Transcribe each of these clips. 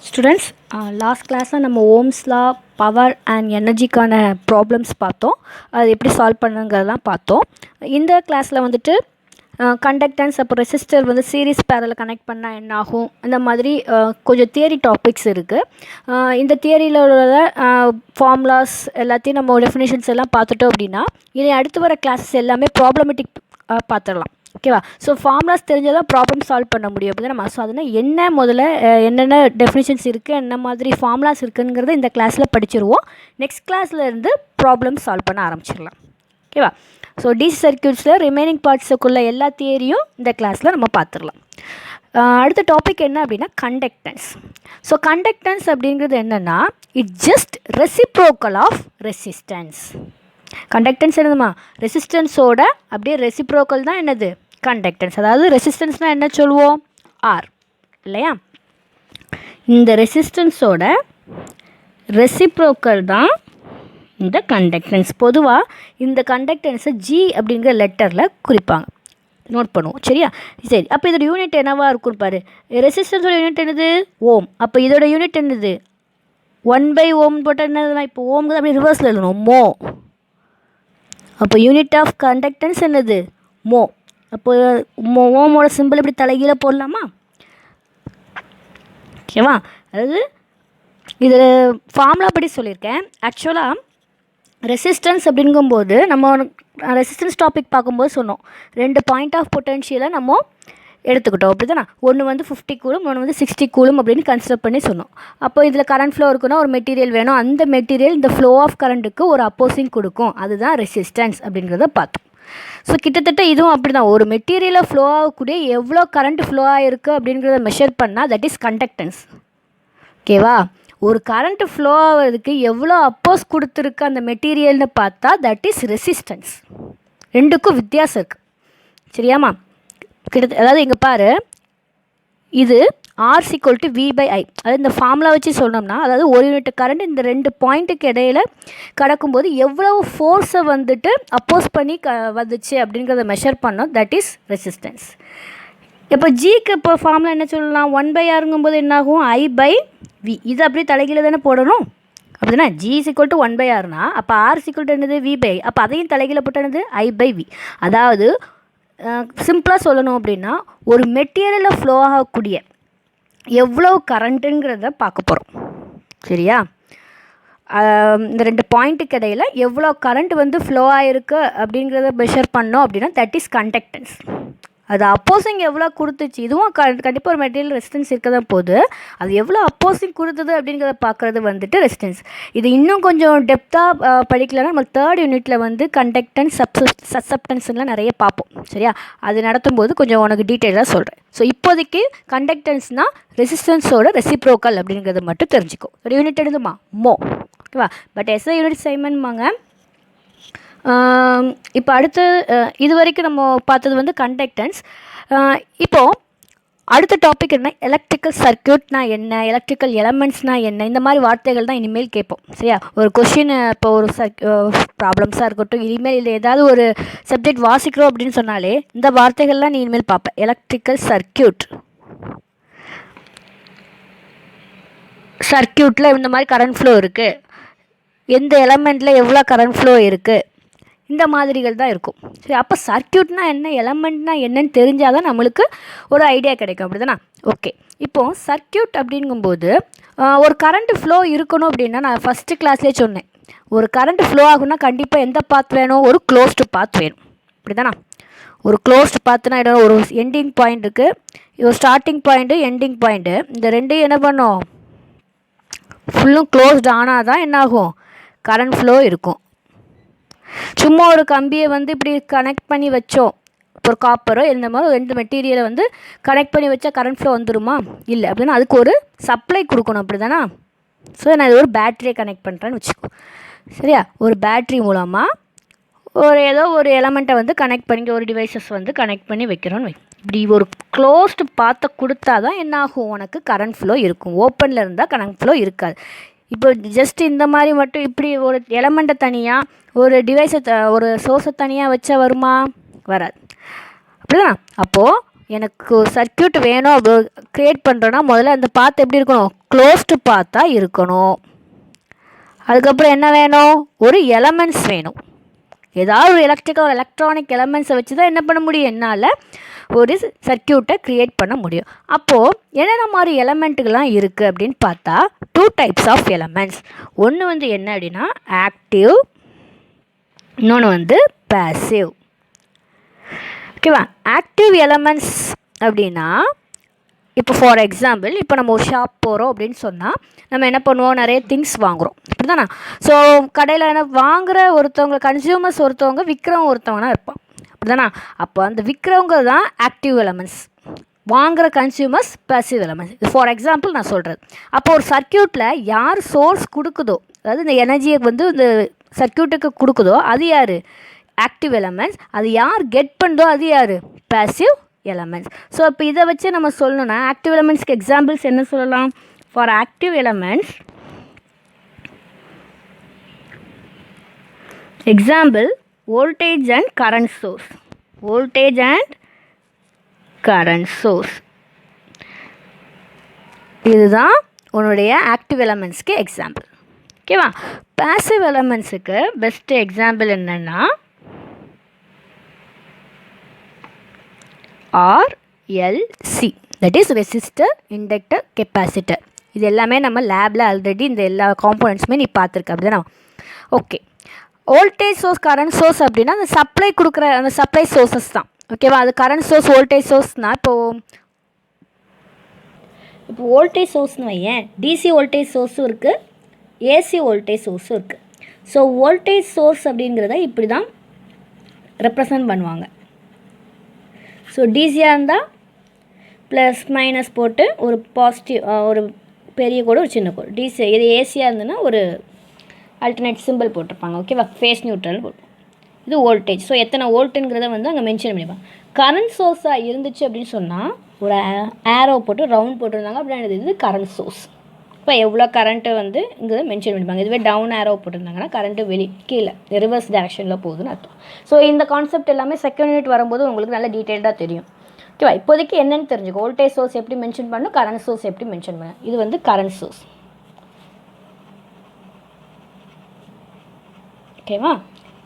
Students, last கிளாஸில் நம்ம Ohm's law power and எனர்ஜிக்கான ப்ராப்ளம்ஸ் பார்த்தோம். அது எப்படி சால்வ் பண்ணுங்கிறதெல்லாம் பார்த்தோம். இந்த கிளாஸில் வந்துட்டு கண்டக்டன்ஸ், அப்போ ரெசிஸ்டர் வந்து சீரிஸ் பேரலில் கனெக்ட் பண்ணால் என்ன ஆகும், இந்த மாதிரி கொஞ்சம் தியரி டாபிக்ஸ் இருக்குது. இந்த தியரியில் உள்ள ஃபார்முலாஸ் எல்லாத்தையும் நம்ம டெஃபினேஷன்ஸ் எல்லாம் பார்த்துட்டோம் அப்படின்னா, இனி அடுத்து வர கிளாஸஸ் எல்லாமே ப்ராப்ளமேட்டிக் பார்த்துடலாம். ஓகேவா? ஸோ ஃபார்முலாஸ் தெரிஞ்சால் தான் ப்ராப்ளம் சால்வ் பண்ண முடியும். அப்படி தான் நம்ம ஸோ அதனால் என்ன முதல்ல என்னென்ன டெஃபினிஷன்ஸ் இருக்குது, என்ன மாதிரி ஃபார்முலாஸ் இருக்குங்கிறத இந்த கிளாஸில் படிச்சிருவோம். நெக்ஸ்ட் கிளாஸில் இருந்து ப்ராப்ளம் சால்வ் பண்ண ஆரம்பிச்சிடலாம். ஓகேவா? ஸோ டிசி சர்க்யூட்ஸில் ரிமைனிங் பார்ட்ஸுக்குள்ள எல்லா தியரியும் இந்த கிளாஸில் நம்ம பார்த்துடலாம். அடுத்த டாபிக் என்ன அப்படின்னா கண்டக்டன்ஸ். ஸோ கண்டக்டன்ஸ் அப்படிங்கிறது என்னென்னா, it just reciprocal of resistance. Conductance என்னதுமா, ரெசிஸ்டன்ஸோட அப்படியே ரெசிப்ரோக்கல் தான் என்னது கண்டக்டன்ஸ். அதாவது ரெசிஸ்டன்ஸ்னால் என்ன சொல்லுவோம், ஆர் இல்லையா? இந்த ரெசிஸ்டன்ஸோட ரெசிப்ரோக்கல் தான் இந்த கண்டக்டன்ஸ். பொதுவாக இந்த கண்டக்டன்ஸை ஜி அப்படிங்கிற லெட்டரில் குறிப்பாங்க, நோட் பண்ணுவோம். சரியா? சரி, அப்போ இதோட யூனிட் என்னவாக இருக்குன்னு பாரு. ரெசிஸ்டன்ஸோட யூனிட் என்னது, ஓம். அப்போ இதோட யூனிட் என்னது, 1/ஓம் போட்டால் என்னதுன்னா, இப்போ ஓம்க்கு அப்படி ரிவர்ஸில் எழுதணும், மோ. அப்போ யூனிட் ஆஃப் கண்டக்டன்ஸ் என்னது, மோ. அப்போ ஓமோட சிம்பிள் இப்படி தலைகீழ போடலாமா? ஓகேவா? அதாவது இதில் ஃபார்முலா படி சொல்லியிருக்கேன். ஆக்சுவலாக ரெசிஸ்டன்ஸ் அப்படிங்கும்போது நம்ம ரெசிஸ்டன்ஸ் டாபிக் பார்க்கும்போது சொன்னோம், 2 பாயிண்ட் ஆஃப் பொட்டென்ஷியலை நம்ம எடுத்துக்கிட்டோம். அப்படி தானே, ஒன்று வந்து 50 கூலும், ஒன்று வந்து 60 கூலும் அப்படின்னு கன்சிடர் பண்ணி சொன்னோம். அப்போ இதில் கரண்ட் ஃப்ளோ இருக்குன்னா ஒரு மெட்டீரியல் வேணும், அந்த மெட்டீரியல் இந்த ஃப்ளோ ஆஃப் கரண்ட்டுக்கு ஒரு அப்போசிங் கொடுக்கும், அதுதான் ரெசிஸ்டன்ஸ் அப்படிங்கிறத பார்த்தோம். ஸோ கிட்டத்தட்ட இதுவும் அப்படி தான், ஒரு மெட்டீரியலை ஃப்ளோ ஆகக்கூடிய எவ்வளோ கரண்ட் ஃப்ளோ ஆகிருக்கு அப்படிங்கிறத மெஷர் பண்ணால் தட் இஸ் கண்டக்டன்ஸ். ஓகேவா? ஒரு கரண்ட் ஃப்ளோ ஆகிறதுக்கு எவ்வளோ அப்போஸ் கொடுத்துருக்கு அந்த மெட்டீரியல்னு பார்த்தா தட் இஸ் ரெசிஸ்டன்ஸ். ரெண்டுக்கும் வித்தியாசம் இருக்குது. சரியாம்மா? அதாவது இங்கே பாரு, இது R = V/I. அதாவது இந்த ஃபார்முலா வச்சு சொன்னோம்னா, அதாவது ஒரு யூனிட் கரண்ட் இந்த 2 பாயிண்ட்டுக்கு இடையில் கடக்கும்போது எவ்வளோ ஃபோர்ஸை வந்துட்டு அப்போஸ் பண்ணி வந்துச்சு அப்படிங்கிறத மெஷர் பண்ணோம், தட் இஸ் ரெசிஸ்டன்ஸ். இப்போ ஜிக்கு இப்போ ஃபார்முலா என்ன சொல்லலாம், 1/Rங்கும்போது என்னாகும், I/V. இது அப்படியே தலைகீழ தானே போடணும். அப்படின்னா G = 1/Rனா அப்போ R = என்னது, V/I. அப்போ அதையும் தலைகீழ போட்டானது I/V. அதாவது சிம்பிளாக சொல்லணும் அப்படின்னா, ஒரு மெட்டீரியலில் ஃப்ளோ ஆகக்கூடிய எவ்வளோ கரண்ட்டுங்கிறத பார்க்க போகிறோம். சரியா? இந்த 2 பாயிண்ட்டுக்கு இடையில் எவ்வளோ கரண்ட் வந்து ஃப்ளோ ஆகிருக்கு அப்படிங்கிறத மெஷர் பண்ணோம் அப்படின்னா தட் இஸ் கண்டக்டன்ஸ். அது அப்போசிங் எவ்வளோ கொடுத்துச்சு, இதுவும் கண்டிப்பாக ஒரு மெட்டீரியல் ரெசிஸ்டன்ஸ் இருக்க தான் போகுது, அது எவ்வளோ அப்போசிங் கொடுத்தது அப்படிங்கிறத பார்க்குறது வந்துட்டு ரெசிஸ்டன்ஸ். இது இன்னும் கொஞ்சம் டெப்த்தாக படிக்கலன்னா நம்ம 3rd யூனிட்டில் வந்து கண்டக்டன்ஸ், சசப்டன்ஸ்லாம் நிறைய பார்ப்போம். சரியா? அது நடத்தும் போது கொஞ்சம் உனக்கு டீட்டெயிலாக சொல்கிறேன். ஸோ இப்போதைக்கு கண்டக்டன்ஸ்னால் ரெசிஸ்டன்ஸோட ரெசிப்ரோக்கல் அப்படிங்கிறது மட்டும் தெரிஞ்சுக்கோ. ஒரு யூனிட் எழுதுமா, மோ. ஓகேவா? பட் எஸ்ஐ யூனிட் சைமன்பாங்க. இப்போ அடுத்து இது வரைக்கும் நம்ம பார்த்தது வந்து கண்டக்டன்ஸ். இப்போது அடுத்த டாபிக் என்ன, எலக்ட்ரிக்கல் சர்க்யூட்னா என்ன, எலக்ட்ரிக்கல் எலமெண்ட்ஸ்னால் என்ன, இந்த மாதிரி வார்த்தைகள் தான் இனிமேல் கேட்போம். சரியா? ஒரு கொஷின், இப்போ ஒரு ப்ராப்ளம்ஸாக இருக்கட்டும், இனிமேல் இல்லை ஏதாவது ஒரு சப்ஜெக்ட் வாசிக்கிறோம் அப்படின்னு சொன்னாலே இந்த வார்த்தைகள்லாம் நீ இனிமேல் பார்ப்பேன். எலக்ட்ரிக்கல் சர்க்யூட், சர்க்யூட்டில் இந்த மாதிரி கரண்ட் ஃப்ளோ இருக்குது, எந்த எலமெண்ட்டில் எவ்வளோ கரண்ட் ஃப்ளோ இருக்குது, இந்த மாதிரிகள் தான் இருக்கும். சரி, அப்போ சர்க்யூட்னா என்ன, எலமெண்ட்னா என்னன்னு தெரிஞ்சால் தான் நம்மளுக்கு ஒரு ஐடியா கிடைக்கும். அப்படி தானே? ஓகே, இப்போது சர்க்யூட் அப்படிங்கும்போது ஒரு கரண்ட் ஃப்ளோ இருக்கணும் அப்படின்னா, நான் ஃபஸ்ட்டு கிளாஸ்லேயே சொன்னேன், ஒரு கரண்ட் ஃப்ளோ ஆகுன்னா கண்டிப்பாக எந்த பாத் வேணும், ஒரு க்ளோஸ்டு பாத் வேணும். அப்படி தானே? ஒரு க்ளோஸ்டு பாத்துனா என்ன, ஒரு எண்டிங் பாயிண்ட் இருக்குது, ஒரு ஸ்டார்டிங் பாயிண்ட்டு, எண்டிங் பாயிண்ட்டு, இந்த ரெண்டையும் என்ன பண்ணோம், ஃபுல்லும் க்ளோஸ்டு ஆனால் தான் என்னாகும், கரண்ட் ஃப்ளோ இருக்கும். சும்மா ஒரு கம்பியை வந்து இப்படி கனெக்ட் பண்ணி வச்சோம், ஒரு காப்பரோ இந்த மாதிரி 2 மெட்டீரியலை வந்து கனெக்ட் பண்ணி வச்சா கரண்ட் ஃப்ளோ வந்துடுமா, இல்லை. அப்படின்னா அதுக்கு ஒரு சப்ளை கொடுக்கணும். அப்படி தானே? ஸோ நான் இது ஒரு பேட்டரியை கனெக்ட் பண்ணுறேன்னு வச்சுக்கோ. சரியா? ஒரு பேட்ரி மூலமாக ஏதோ ஒரு எலமெண்ட்டை வந்து கனெக்ட் பண்ணி, ஒரு டிவைசஸ் வந்து கனெக்ட் பண்ணி வைக்கிறோன்னு இப்படி ஒரு க்ளோஸ்டு பாத்தை கொடுத்தா தான் என்ன ஆகும், உனக்கு கரண்ட் ஃப்ளோ இருக்கும். ஓப்பனில் இருந்தால் கரண்ட் ஃப்ளோ இருக்காது. இப்போ ஜஸ்ட் இந்த மாதிரி மட்டும் இப்படி ஒரு எலமெண்ட்டை தனியாக, ஒரு டிவைஸை ஒரு சோர்ஸை தனியாக வச்சா வருமா, வராது. அப்படிதான். அப்போது எனக்கு சர்க்கியூட் வேணும் அப்படி க்ரியேட் பண்ணுறோன்னா முதல்ல அந்த பாத் எப்படி இருக்கணும், க்ளோஸ்டு பாத்தாக இருக்கணும். அதுக்கப்புறம் என்ன வேணும், ஒரு எலமெண்ட்ஸ் வேணும். ஏதாவது ஒரு எலக்ட்ரானிக் எலமெண்ட்ஸை வச்சு தான் என்ன பண்ண முடியும், என்னால் ஒரு சர்க்கியூட்டை க்ரியேட் பண்ண முடியும். அப்போது என்னென்ன மாதிரி எலமெண்ட்டுகள்லாம் இருக்குது அப்படின்னு பார்த்தா 2 டைப்ஸ் ஆஃப் எலமெண்ட்ஸ். ஒன்று வந்து என்ன அப்படின்னா ஆக்டிவ், இன்னொன்று வந்து பேசிவ். ஓகேவா. ஆக்டிவ் எலமெண்ட்ஸ் அப்படின்னா இப்போ ஃபார் எக்ஸாம்பிள் இப்போ நம்ம ஒரு ஷாப் போகிறோம் அப்படின்னு சொன்னால் நம்ம என்ன பண்ணுவோம், நிறைய திங்ஸ் வாங்குகிறோம் அப்படி தானே. ஸோ கடையில் என்ன வாங்குகிற ஒருத்தவங்க கன்சியூமர்ஸ் ஒருத்தவங்க, விற்கிறவங்க ஒருத்தவங்கன்னா இருப்பான் அப்படி தானே. அப்போ அந்த விற்கிறவங்க தான் ஆக்டிவ் எலமெண்ட்ஸ், வாங்குகிற கன்சியூமர்ஸ் பேசிவ் எலமெண்ட்ஸ். இது ஃபார் எக்ஸாம்பிள் நான் சொல்கிறது. அப்போ ஒரு சர்க்கியூட்டில் யார் சோர்ஸ் கொடுக்குதோ, அதாவது இந்த எனர்ஜியை வந்து இந்த சர்க்கியூட்டுக்கு கொடுக்குதோ அது யார், ஆக்டிவ் எலமெண்ட்ஸ். அது யார் கெட் பண்ணுதோ அது யார், பேசிவ் எலமெண்ட்ஸ். ஸோ இப்போ இதை வச்சு நம்ம சொல்லணும்னா ஆக்டிவ் எலமெண்ட்ஸ்க்கு எக்ஸாம்பிள்ஸ் என்ன சொல்லலாம். For active elements example voltage and current source. Voltage and current source இதுதான் உன்னுடைய ஆக்டிவ் எலமெண்ட்ஸ்க்கு எக்ஸாம்பிள். ஓகேவா. பேசிவ் எலமெண்ட்ஸுக்கு பெஸ்ட் எக்ஸாம்பிள் என்னென்னா RLC, that is resistor, inductor, capacitor. இது எல்லாமே நம்ம லேபில் ஆல்ரெடி இந்த எல்லா காம்போனன்ட்ஸுமே நீ பார்த்துருக்க அப்படி தானே. Okay. Voltage source, current source அப்படின்னா அந்த சப்ளை கொடுக்குற அந்த சப்ளை சோர்ஸஸ் தான். ஓகேவா. அது கரண்ட் சோர்ஸ், வோல்டேஜ் சோர்ஸ்னால் இப்போ வோல்டேஜ் சோர்ஸ்னு வையேன், டிசி வோல்டேஜ் சோர்ஸும் இருக்குது, ஏசி வோல்டேஜ் சோர்ஸும் இருக்குது. ஸோ வோல்டேஜ் சோர்ஸ் அப்படிங்கிறத இப்படி தான் ரெப்ரசன்ட் பண்ணுவாங்க. ஸோ டிசியாக இருந்தால் ப்ளஸ் மைனஸ் போட்டு ஒரு பாசிட்டிவ், ஒரு பெரிய கோடு ஒரு சின்ன கோடு. டிசி இது ஏசியாக இருந்ததுன்னா ஒரு ஆல்டர்னேட் சிம்பிள் போட்டிருப்பாங்க. ஓகேவா. ஃபேஸ் நியூட்ரல் போட்டு இது வோல்டேஜ். ஸோ எத்தனை வோல்ட்டுங்கிறத வந்து அங்கே மென்ஷன் பண்ணிப்பாங்க. கரண்ட் சோர்ஸாக இருந்துச்சு அப்படின்னு சொன்னால் ஒரு ஏரோ போட்டு ரவுண்ட் போட்டிருந்தாங்க அப்படின்னா இது கரண்ட் சோர்ஸ். இப்போ எவ்வளோ கரண்ட்டு வந்து இங்கே மென்ஷன் பண்ணிப்பாங்க. இதுவே டவுன் ஏரோ போட்டிருந்தாங்கன்னா கரண்ட்டு கீழே ரிவர்ஸ் டைரக்ஷனில் போகுதுன்னு அர்த்தம். ஸோ இந்த கான்செப்ட் எல்லாமே செகண்ட் யூனிட் வரும்போது உங்களுக்கு நல்ல டீட்டெயில்டாக தெரியும். ஓகேவா. இப்போதைக்கு என்னென்னு தெரிஞ்சுக்கோ. வோல்டேஜ் சோர்ஸ் எப்படி மென்ஷன் பண்ணணும், கரண்ட் சோர்ஸ் எப்படி மென்ஷன் பண்ண. இது வந்து கரண்ட் சோர்ஸ். ஓகேவா.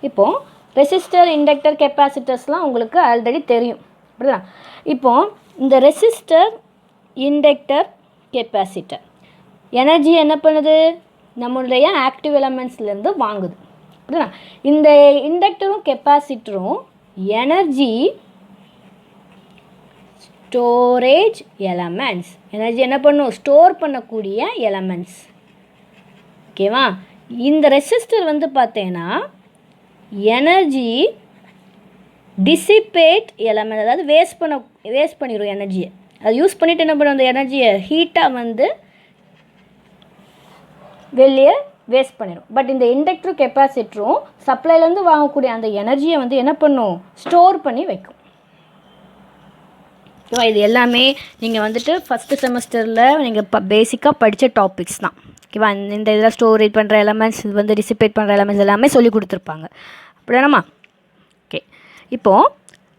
இப்போது ரெசிஸ்டர், இண்டக்டர், கெப்பாசிட்டர்ஸ்லாம் உங்களுக்கு ஆல்ரெடி தெரியும் அப்படிதான். இப்போது இந்த ரெசிஸ்டர், இண்டக்டர், கெப்பாசிட்டர் எனர்ஜி என்ன பண்ணுது, நம்மளுடைய ஆக்டிவ் எலமெண்ட்ஸ்லேருந்து வாங்குது அப்படிதான். இந்த இண்டக்டரும் கெப்பாசிட்டரும் எனர்ஜி ஸ்டோரேஜ் எலமெண்ட்ஸ். எனர்ஜி என்ன பண்ணும், ஸ்டோர் பண்ணக்கூடிய எலமெண்ட்ஸ். ஓகேவா. இந்த ரெசிஸ்டர் வந்து பார்த்தீங்கன்னா எனர்ஜி டிசிபேட் எலமெண்ட், அதாவது வேஸ்ட் பண்ணிடும் எனர்ஜியை. அது யூஸ் பண்ணிவிட்டு என்ன பண்ணும், அந்த எனர்ஜியை ஹீட்டாக வந்து வெளியே வேஸ்ட் பண்ணிடும். பட் இந்த இண்டக்டரும் கெப்பாசிட்டரும் சப்ளைலேருந்து வாங்கக்கூடிய அந்த எனர்ஜியை வந்து என்ன பண்ணும், ஸ்டோர் பண்ணி வைக்கும். ஓகேவா. இது எல்லாமே நீங்கள் வந்துட்டு ஃபஸ்ட்டு செமஸ்டரில் நீங்கள் பேசிக்காக படித்த டாபிக்ஸ் தான். ஓகேவா. இந்த இதில் ஸ்டோரேஜ் பண்ணுற எலமெண்ட்ஸ், இது வந்து டிசிபேட் பண்ணுற எலமெண்ட்ஸ் எல்லாமே சொல்லி கொடுத்துருப்பாங்க அப்படின்னாமா. ஓகே. இப்போது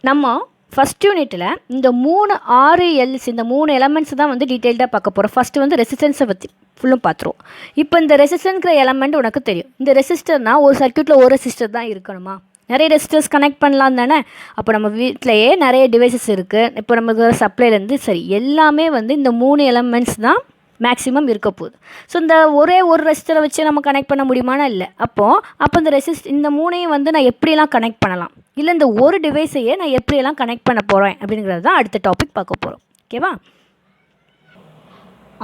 நம்ம ஃபஸ்ட் யூனிட்டில் இந்த 3 RLC இந்த 3 எலமெண்ட்ஸ் தான் வந்து டீட்டெயில்டாக பார்க்க போகிறோம். ஃபஸ்ட்டு வந்து ரெசிஸ்டன்ஸை பற்றி ஃபுல்லும் பார்த்துருவோம். இப்போ இந்த ரெசிஸ்டன்ஸ்கிற எலமெண்ட் உனக்கு தெரியும். இந்த ரெசிஸ்டர்னால் ஒரு சர்க்யூட்டில் ஒரு ரெசிஸ்டர் தான் இருக்கணுமா, நிறைய ரெசிஸ்டர்ஸ் கனெக்ட் பண்ணலாம் தானே. அப்போ நம்ம வீட்டிலையே நிறைய டிவைசஸ் இருக்குது. இப்போ நமக்கு சப்ளைலேருந்து சரி எல்லாமே வந்து இந்த 3 எலமெண்ட்ஸ் தான் மேக்ஸிமம் இருக்க போகுது. ஸோ இந்த ஒரே ஒரு ரெசிஸ்டரை வச்சு நம்ம கனெக்ட் பண்ண முடியுமானா இல்லை. அப்போ இந்த 3ஐயும் வந்து நான் எப்படியெல்லாம் கனெக்ட் பண்ணலாம், இல்லை இந்த ஒரு டிவைஸையே நான் எப்படியெல்லாம் கனெக்ட் பண்ண போகிறேன் அப்படிங்கிறது தான் அடுத்த டாபிக் பார்க்க போகிறோம். ஓகேவா.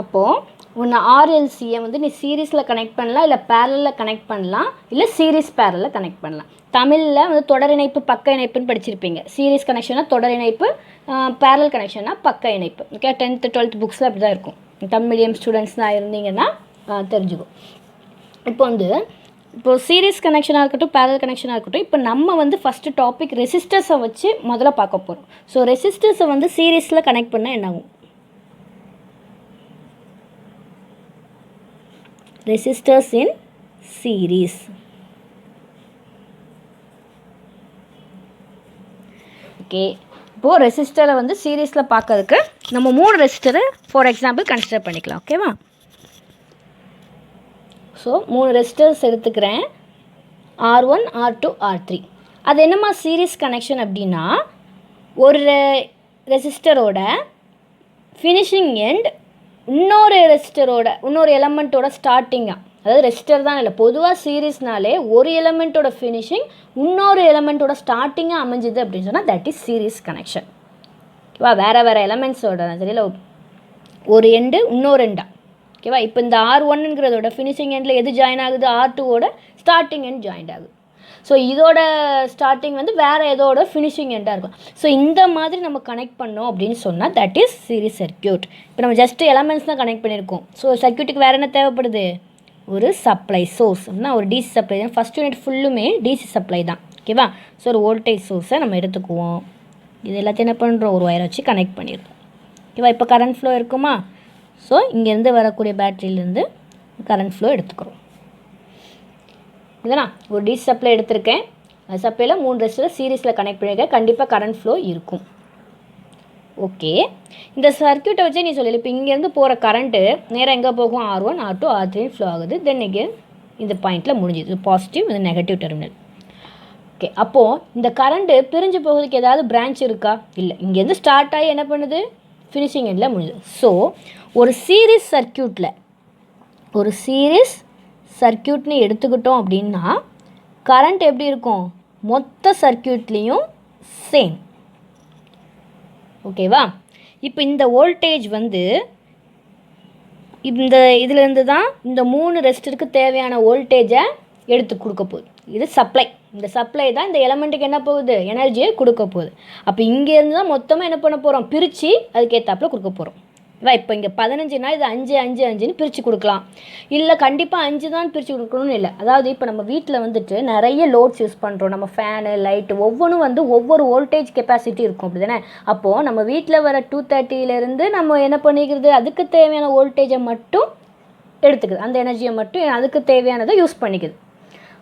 அப்போது ஒன்று RLCயை வந்து நீ சீரீஸில் கனெக்ட் பண்ணலாம், இல்லை பேரலில் கனெக்ட் பண்ணலாம், இல்லை சீரீஸ் பேரலில் கனெக்ட் பண்ணலாம். தமிழில் வந்து தொடர் இணைப்பு, பக்க இணைப்புன்னு படிச்சிருப்பீங்க. சீரீஸ் கனெக்ஷனாக தொடர் இணைப்பு, பேரல் கனெக்ஷனாக பக்க இணைப்பு. ஓகே. 10th 12th புக்ஸில் அப்படி தான் இருக்கும். தமிழ் மீடியம் ஸ்டூடெண்ட்ஸ்னால் இருந்தீங்கன்னா தெரிஞ்சுக்கும். இப்போ சீரீஸ் கனெக்ஷனாக இருக்கட்டும், பேரல் கனெக்ஷனாக இருக்கட்டும், இப்போ நம்ம வந்து ஃபஸ்ட்டு டாபிக் ரெசிஸ்டர்ஸை வச்சு முதல்ல பார்க்க போகிறோம். ஸோ ரெசிஸ்டர்ஸை வந்து சீரீஸில் கனெக்ட் பண்ணால் என்னாகும், ரெசிஸ்டர்ஸ் இன் சீரீஸ். ஓகே. இப்போது ரெசிஸ்டரை வந்து சீரீஸில் பார்க்கறதுக்கு நம்ம 3 ரெசிஸ்டரை ஃபார் எக்ஸாம்பிள் கன்சிடர் பண்ணிக்கலாம். ஓகேவா? ஸோ 3 ரெசிஸ்டர்ஸ் எடுத்துக்கிறேன், R1, R2, R3. அது என்னம்மா சீரீஸ் கனெக்ஷன் அப்படின்னா, ஒரு ரெசிஸ்டரோட ஃபினிஷிங் எண்ட் இன்னொரு ரெசிஸ்டரோட இன்னொரு எலமெண்ட்டோட ஸ்டார்டிங்காக, அதாவது ரெசிஸ்டர் தான் இல்லை, பொதுவாக சீரீஸ்னாலே ஒரு எலமெண்ட்டோட ஃபினிஷிங் இன்னொரு எலமெண்ட்டோட ஸ்டார்டிங்காக அமைஞ்சுது அப்படின்னு சொன்னால் தட் இஸ் சீரீஸ் கனெக்ஷன். ஓகேவா? வேறு வேறு எலமெண்ட்ஸோட சரியில் ஒரு எண்டு இன்னொரு எண்டா. ஓகேவா? இப்போ இந்த R1ங்கிறதோட ஃபினிஷிங் எண்டில் எது ஜாயின் ஆகுது? R2வோட ஸ்டார்டிங் எண்ட் ஜாயின் ஆகுது. ஸோ இதோட ஸ்டார்டிங் வந்து வேறு எதோட ஃபினிஷிங் எண்டாக இருக்கும். ஸோ இந்த மாதிரி நம்ம கனெக்ட் பண்ணோம் அப்படின்னு சொன்னால் தட் இஸ் சீரீஸ் சர்க்யூட். இப்போ நம்ம ஜஸ்ட் எலமெண்ட்ஸ் தான் கனெக்ட் பண்ணியிருக்கோம். ஸோ சர்க்யூட்டுக்கு வேறு என்ன தேவைப்படுது? ஒரு சப்ளை சோர்ஸ் அப்படின்னா ஒரு டிசி சப்ளை தான். ஃபஸ்ட் யூனிட் ஃபுல்லுமே டிசி சப்ளை தான். ஓகேவா? ஸோ ஒரு வோல்டேஜ் சோர்ஸை நம்ம எடுத்துக்குவோம். இது எல்லாத்தையும் என்ன பண்ணுறோம்? ஒரு ஒயரை வச்சு கனெக்ட் பண்ணிடுறோம். ஓகேவா? இப்போ கரண்ட் ஃப்ளோ இருக்குமா? ஸோ இங்கேருந்து வரக்கூடிய பேட்டரியிலேருந்து கரண்ட் ஃப்ளோ எடுத்துக்கிறோம். இதுதானா ஒரு டிசி சப்ளை எடுத்திருக்கேன். அந்த சப்ளையில் 3 ரெசிஸ்டர் சீரீஸில் கனெக்ட் பண்ணியிருக்கேன். கண்டிப்பாக கரண்ட் ஃப்ளோ இருக்கும். ஓகே, இந்த சர்க்யூட்டை வச்சு நீ சொல்லல, இப்போ இங்கேருந்து போகிற கரண்ட்டு நேராக எங்கே போகும்? R1, R2, R3 ஃப்ளோ ஆகுது. தென் இகேன் இந்த பாயிண்ட்டில் முடிஞ்சுது. பாசிட்டிவ், இது நெகட்டிவ் டெர்மினல். ஓகே, அப்போது இந்த கரண்ட்டு பிரிஞ்சு போகிறதுக்கு ஏதாவது பிரான்ச் இருக்கா? இல்லை. இங்கேருந்து ஸ்டார்ட் ஆகி என்ன பண்ணுது? ஃபினிஷிங் எண்டில் முடிஞ்சுது. ஸோ ஒரு சீரீஸ் சர்க்யூட்னு எடுத்துக்கிட்டோம் அப்படின்னா கரண்ட் எப்படி இருக்கும்? மொத்த சர்க்யூட்லேயும் சேம். ஓகேவா? இப்போ இந்த வோல்டேஜ் வந்து இந்த இதிலேருந்து தான் இந்த 3 ரெசிஸ்டருக்கு தேவையான வோல்டேஜை எடுத்து கொடுக்க போகுது. இது சப்ளை. இந்த சப்ளை தான் இந்த எலமெண்ட்டுக்கு என்ன போகுது? எனர்ஜியை கொடுக்க போகுது. அப்போ இங்கேருந்து தான் மொத்தமாக என்ன பண்ண போகிறோம்? பிரித்து அதுக்கேற்றாப்புல கொடுக்க போகிறோம். இப்போ இங்கே 15னா இது 5, 5, 5ன்னு பிரித்து கொடுக்கலாம். இல்லை கண்டிப்பாக 5 தான் பிரித்து கொடுக்கணும்னு இல்லை. அதாவது இப்போ நம்ம வீட்டில் வந்துட்டு நிறைய லோட்ஸ் யூஸ் பண்ணுறோம். நம்ம ஃபேனு, லைட்டு ஒவ்வொன்றும் வந்து ஒவ்வொரு வோல்டேஜ் கெப்பாசிட்டி இருக்கும். அப்படி தானே? அப்போது நம்ம வீட்டில் வர 230லேருந்து நம்ம என்ன பண்ணிக்கிறது? அதுக்கு தேவையான வோல்டேஜை மட்டும் எடுத்துக்குது. அந்த எனர்ஜியை மட்டும் அதுக்கு தேவையானதை யூஸ் பண்ணிக்குது.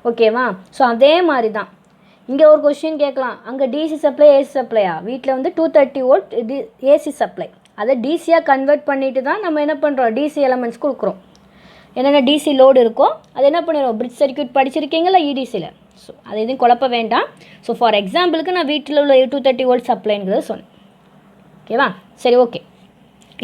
ஓகேவா? ஸோ அதே மாதிரி தான் இங்கே ஒரு கொஸ்டின் கேட்கலாம். அங்கே டிசி சப்ளை, ஏசி சப்ளையா? வீட்டில் வந்து 230 வோல்ட் ஏசி சப்ளை. அதை டிசியாக கன்வெர்ட் பண்ணிட்டு தான் நம்ம என்ன பண்ணுறோம்? டிசி எலமெண்ட்ஸ் கொடுக்குறோம். என்னென்ன டிசி லோடு இருக்கோ அதை என்ன பண்ணிடுவோம்? பிரிட்ஜ் சர்க்யூட் படிச்சிருக்கீங்களா இடிசியில்? ஸோ அது எதுவும் குழப்ப வேண்டாம். ஸோ ஃபார் எக்ஸாம்பிளுக்கு நான் வீட்டில் உள்ள 230 வோல்ட் சப்ளைங்கிறத சொன்னேன். ஓகேவா? சரி, ஓகே.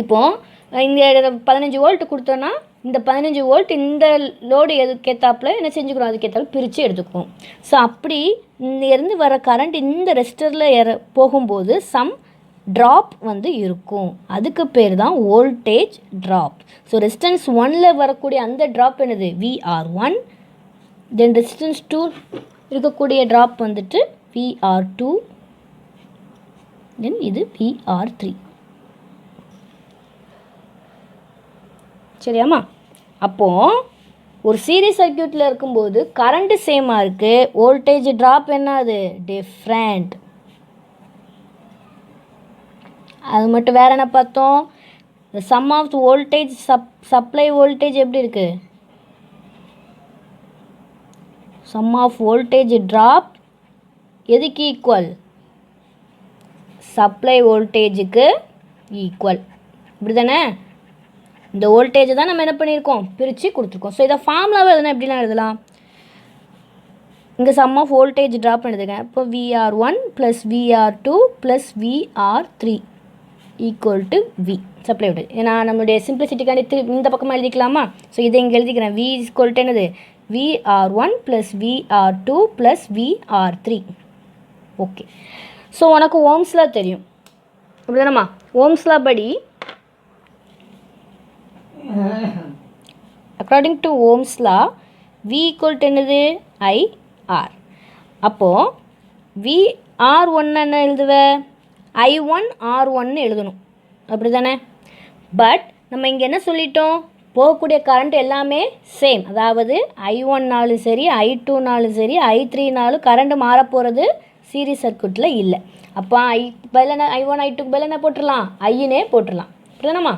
இப்போது இந்த 15 வோல்ட் கொடுத்தோன்னா இந்த 15 வோல்ட் இந்த லோடு எதுக்கேற்றாப்புல என்ன செஞ்சுக்கிறோம்? அதுக்கேற்றாப்புல பிரித்து எடுத்துக்குவோம். ஸோ அப்படி இங்கேருந்து வர கரண்ட் இந்த ரெசிஸ்டரில் போகும்போது சம் ட்ராப் வந்து இருக்கும். அதுக்கு பேர் தான் வோல்டேஜ் ட்ராப். ஸோ ரெசிஸ்டன்ஸ் 1ல் வரக்கூடிய அந்த ட்ராப் என்னது? VR1. தென் ரெசிஸ்டன்ஸ் 2 இருக்கக்கூடிய ட்ராப் வந்துட்டு VR2. தென் இது VR3. சரியாம்மா? அப்போது ஒரு சீரீஸ் சர்க்யூட்டில் இருக்கும்போது கரண்ட்டு சேமாக இருக்குது, வோல்டேஜ் ட்ராப் என்னது? டிஃப்ரெண்ட். அது மட்டும் வேறு என்ன பார்த்தோம்? Sum of voltage supply voltage எப்படி இருக்குது? சம் ஆஃப் வோல்டேஜ் ட்ராப் எதுக்கு ஈக்குவல்? சப்ளை வோல்டேஜுக்கு ஈக்குவல். இப்படி தானே? இந்த வோல்டேஜை தான் நம்ம என்ன பண்ணியிருக்கோம்? பிரித்து கொடுத்துருக்கோம். ஸோ இதை ஃபார்முலாவை எதுனா எப்படிலாம் எழுதலாம்? இங்கே சம் ஆஃப் வோல்டேஜ் ட்ராப் எழுதுங்க. இப்போ VR1 + VR2 + VR3 = V supply voltage. ஏன்னா நம்மளுடைய சிம்பிளிசிட்டிக்காண்டி இந்த பக்கமாக எழுதிக்கலாமா? ஸோ இதை இங்கே எழுதிக்கிறேன். V = என்னது? VR1 + VR2 + VR3. Okay. So உனக்கு ஓம்ஸ் லா தெரியும் அப்படி தானம்மா? ஓம்ஸ் லா படி according to ohm's law V = என்னது? IR. அப்போது VR1 என்ன எழுதுவ? I1 R1ன்னு எழுதணும். அப்படி தானே? பட் நம்ம இங்கே என்ன சொல்லிட்டோம்? போகக்கூடிய கரண்ட் எல்லாமே சேம். அதாவது I1னாலும் சரி, I2னாலும் சரி, I3னாலும் கரண்ட் மாறப்போகிறது சீரீஸ் சர்க்யூட்டில் இல்லை. அப்போ I1 I2க்கு பதில் என்ன போட்டுடலாம்? ஐன்னே போட்டுடலாம். அப்படி தானம்மா?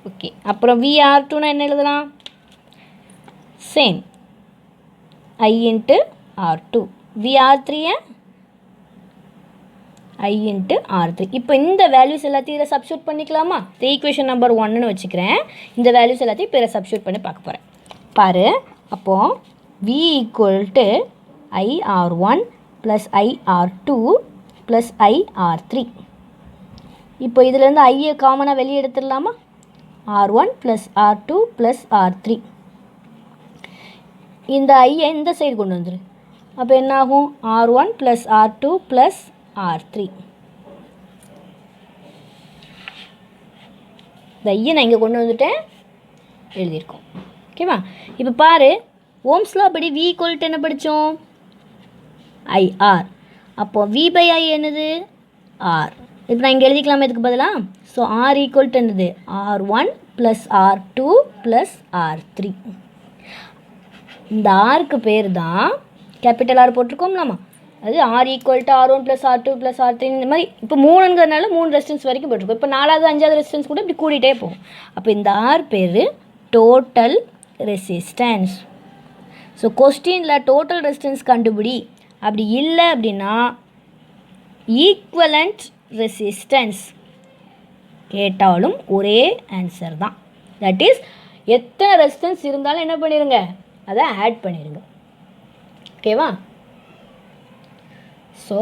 ஓகே. அப்புறம் VR2னா என்ன எழுதலாம்? Same I × R2. VR3 I into R3. இப்போ இந்த வேல்யூஸ் எல்லாத்தையும் இதில் சப்ஸ்டியூட் பண்ணிக்கலாமா? இந்த ஈக்குவேஷன் நம்பர் 1ன்னு வச்சுக்கிறேன். இந்த வேல்யூஸ் எல்லாத்தையும் இப்போ இதை சப்ஸ்டியூட் பண்ணி பார்க்க போகிறேன். பாரு, அப்போது V equal to IR1 plus IR2 plus IR3. இப்போ இதிலேருந்து ஐயை காமனாக வெளியே எடுத்துடலாமா? R1 plus R2 plus R3. இந்த ஐயை இந்த சைடு கொண்டு வந்துரு. அப்போ என்ன ஆகும்? R1 plus R2 plus R3. இந்த ஐயை நான் இங்கே கொண்டு வந்துட்டேன், எழுதியிருக்கோம். ஓகேவா? இப்போ பாரு, ஓம்ஸ் லா படி V equal to என்ன படித்தோம்? IR. அப்போது V by I என்னது? R. இப்போ நான் இங்கே எழுதிக்கலாமா இதுக்கு பதிலாக? ஸோ R equal to என்னது? R1 plus R2 plus R3. இந்த ஆருக்கு பேர் தான் கேபிட்டல் ஆர் போட்டிருக்கோம்லாமா, அது R equal to R1 plus R2 plus R3 இந்த மாதிரி. இப்போ 3ங்கிறதுனால 3 ரெசிஸ்டன்ஸ் வரைக்கும் போட்டிருக்கோம். இப்போ 4வது 5வது ரெசிஸ்டன்ஸ் கூட இப்படி கூட்டிகிட்டே போகும். அப்போ இந்த ஆர் பேர் டோட்டல் ரெசிஸ்டன்ஸ். ஸோ கொஸ்டினில் டோட்டல் ரெசிஸ்டன்ஸ் கண்டுபிடி, அப்படி இல்லை அப்படின்னா ஈக்குவலண்ட் ரெசிஸ்டன்ஸ் கேட்டாலும் ஒரே ஆன்சர் தான். தட் இஸ் எத்தனை ரெசிஸ்டன்ஸ் இருந்தாலும் என்ன பண்ணிடுங்க, அதை ஆட் பண்ணிடுங்க. ஓகேவா? ஸோ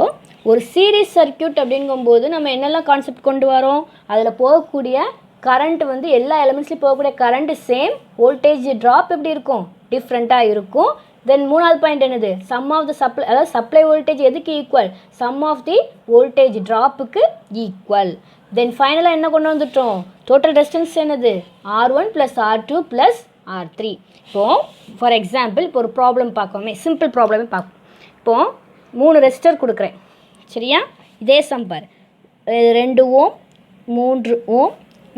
ஒரு சீரிஸ் சர்க்யூட் அப்படிங்கும்போது நம்ம என்னெல்லாம் கான்செப்ட் கொண்டு வரோம், அதில் போகக்கூடிய கரண்ட் வந்து எல்லா எலிமெண்ட்ஸ்லையும் போகக்கூடிய கரண்ட் சேம், வோல்டேஜ் ட்ராப் எப்படி இருக்கும், டிஃப்ரெண்ட்டாக இருக்கும். தென் 3வது பாயிண்ட் என்னது? சம் ஆஃப் த சப்ளை, அதாவது சப்ளை வோல்டேஜ் எதுக்கு equal? Sum of the voltage ட்ராப்புக்கு ஈக்குவல். தென் ஃபைனலாக என்ன கொண்டு வந்துட்டோம்? டோட்டல் ரெசிஸ்டன்ஸ் என்னது? R1 + R2 + R3. இப்போது ஃபார் எக்ஸாம்பிள் இப்போ ஒரு ப்ராப்ளம் பார்க்கோமே, சிம்பிள் ப்ராப்ளமே பார்ப்போம். இப்போது 3 ரெசிஸ்டர் கொடுக்குறேன், சரியா? இதே சம்பர் 2 ஓம் 3 ஓம்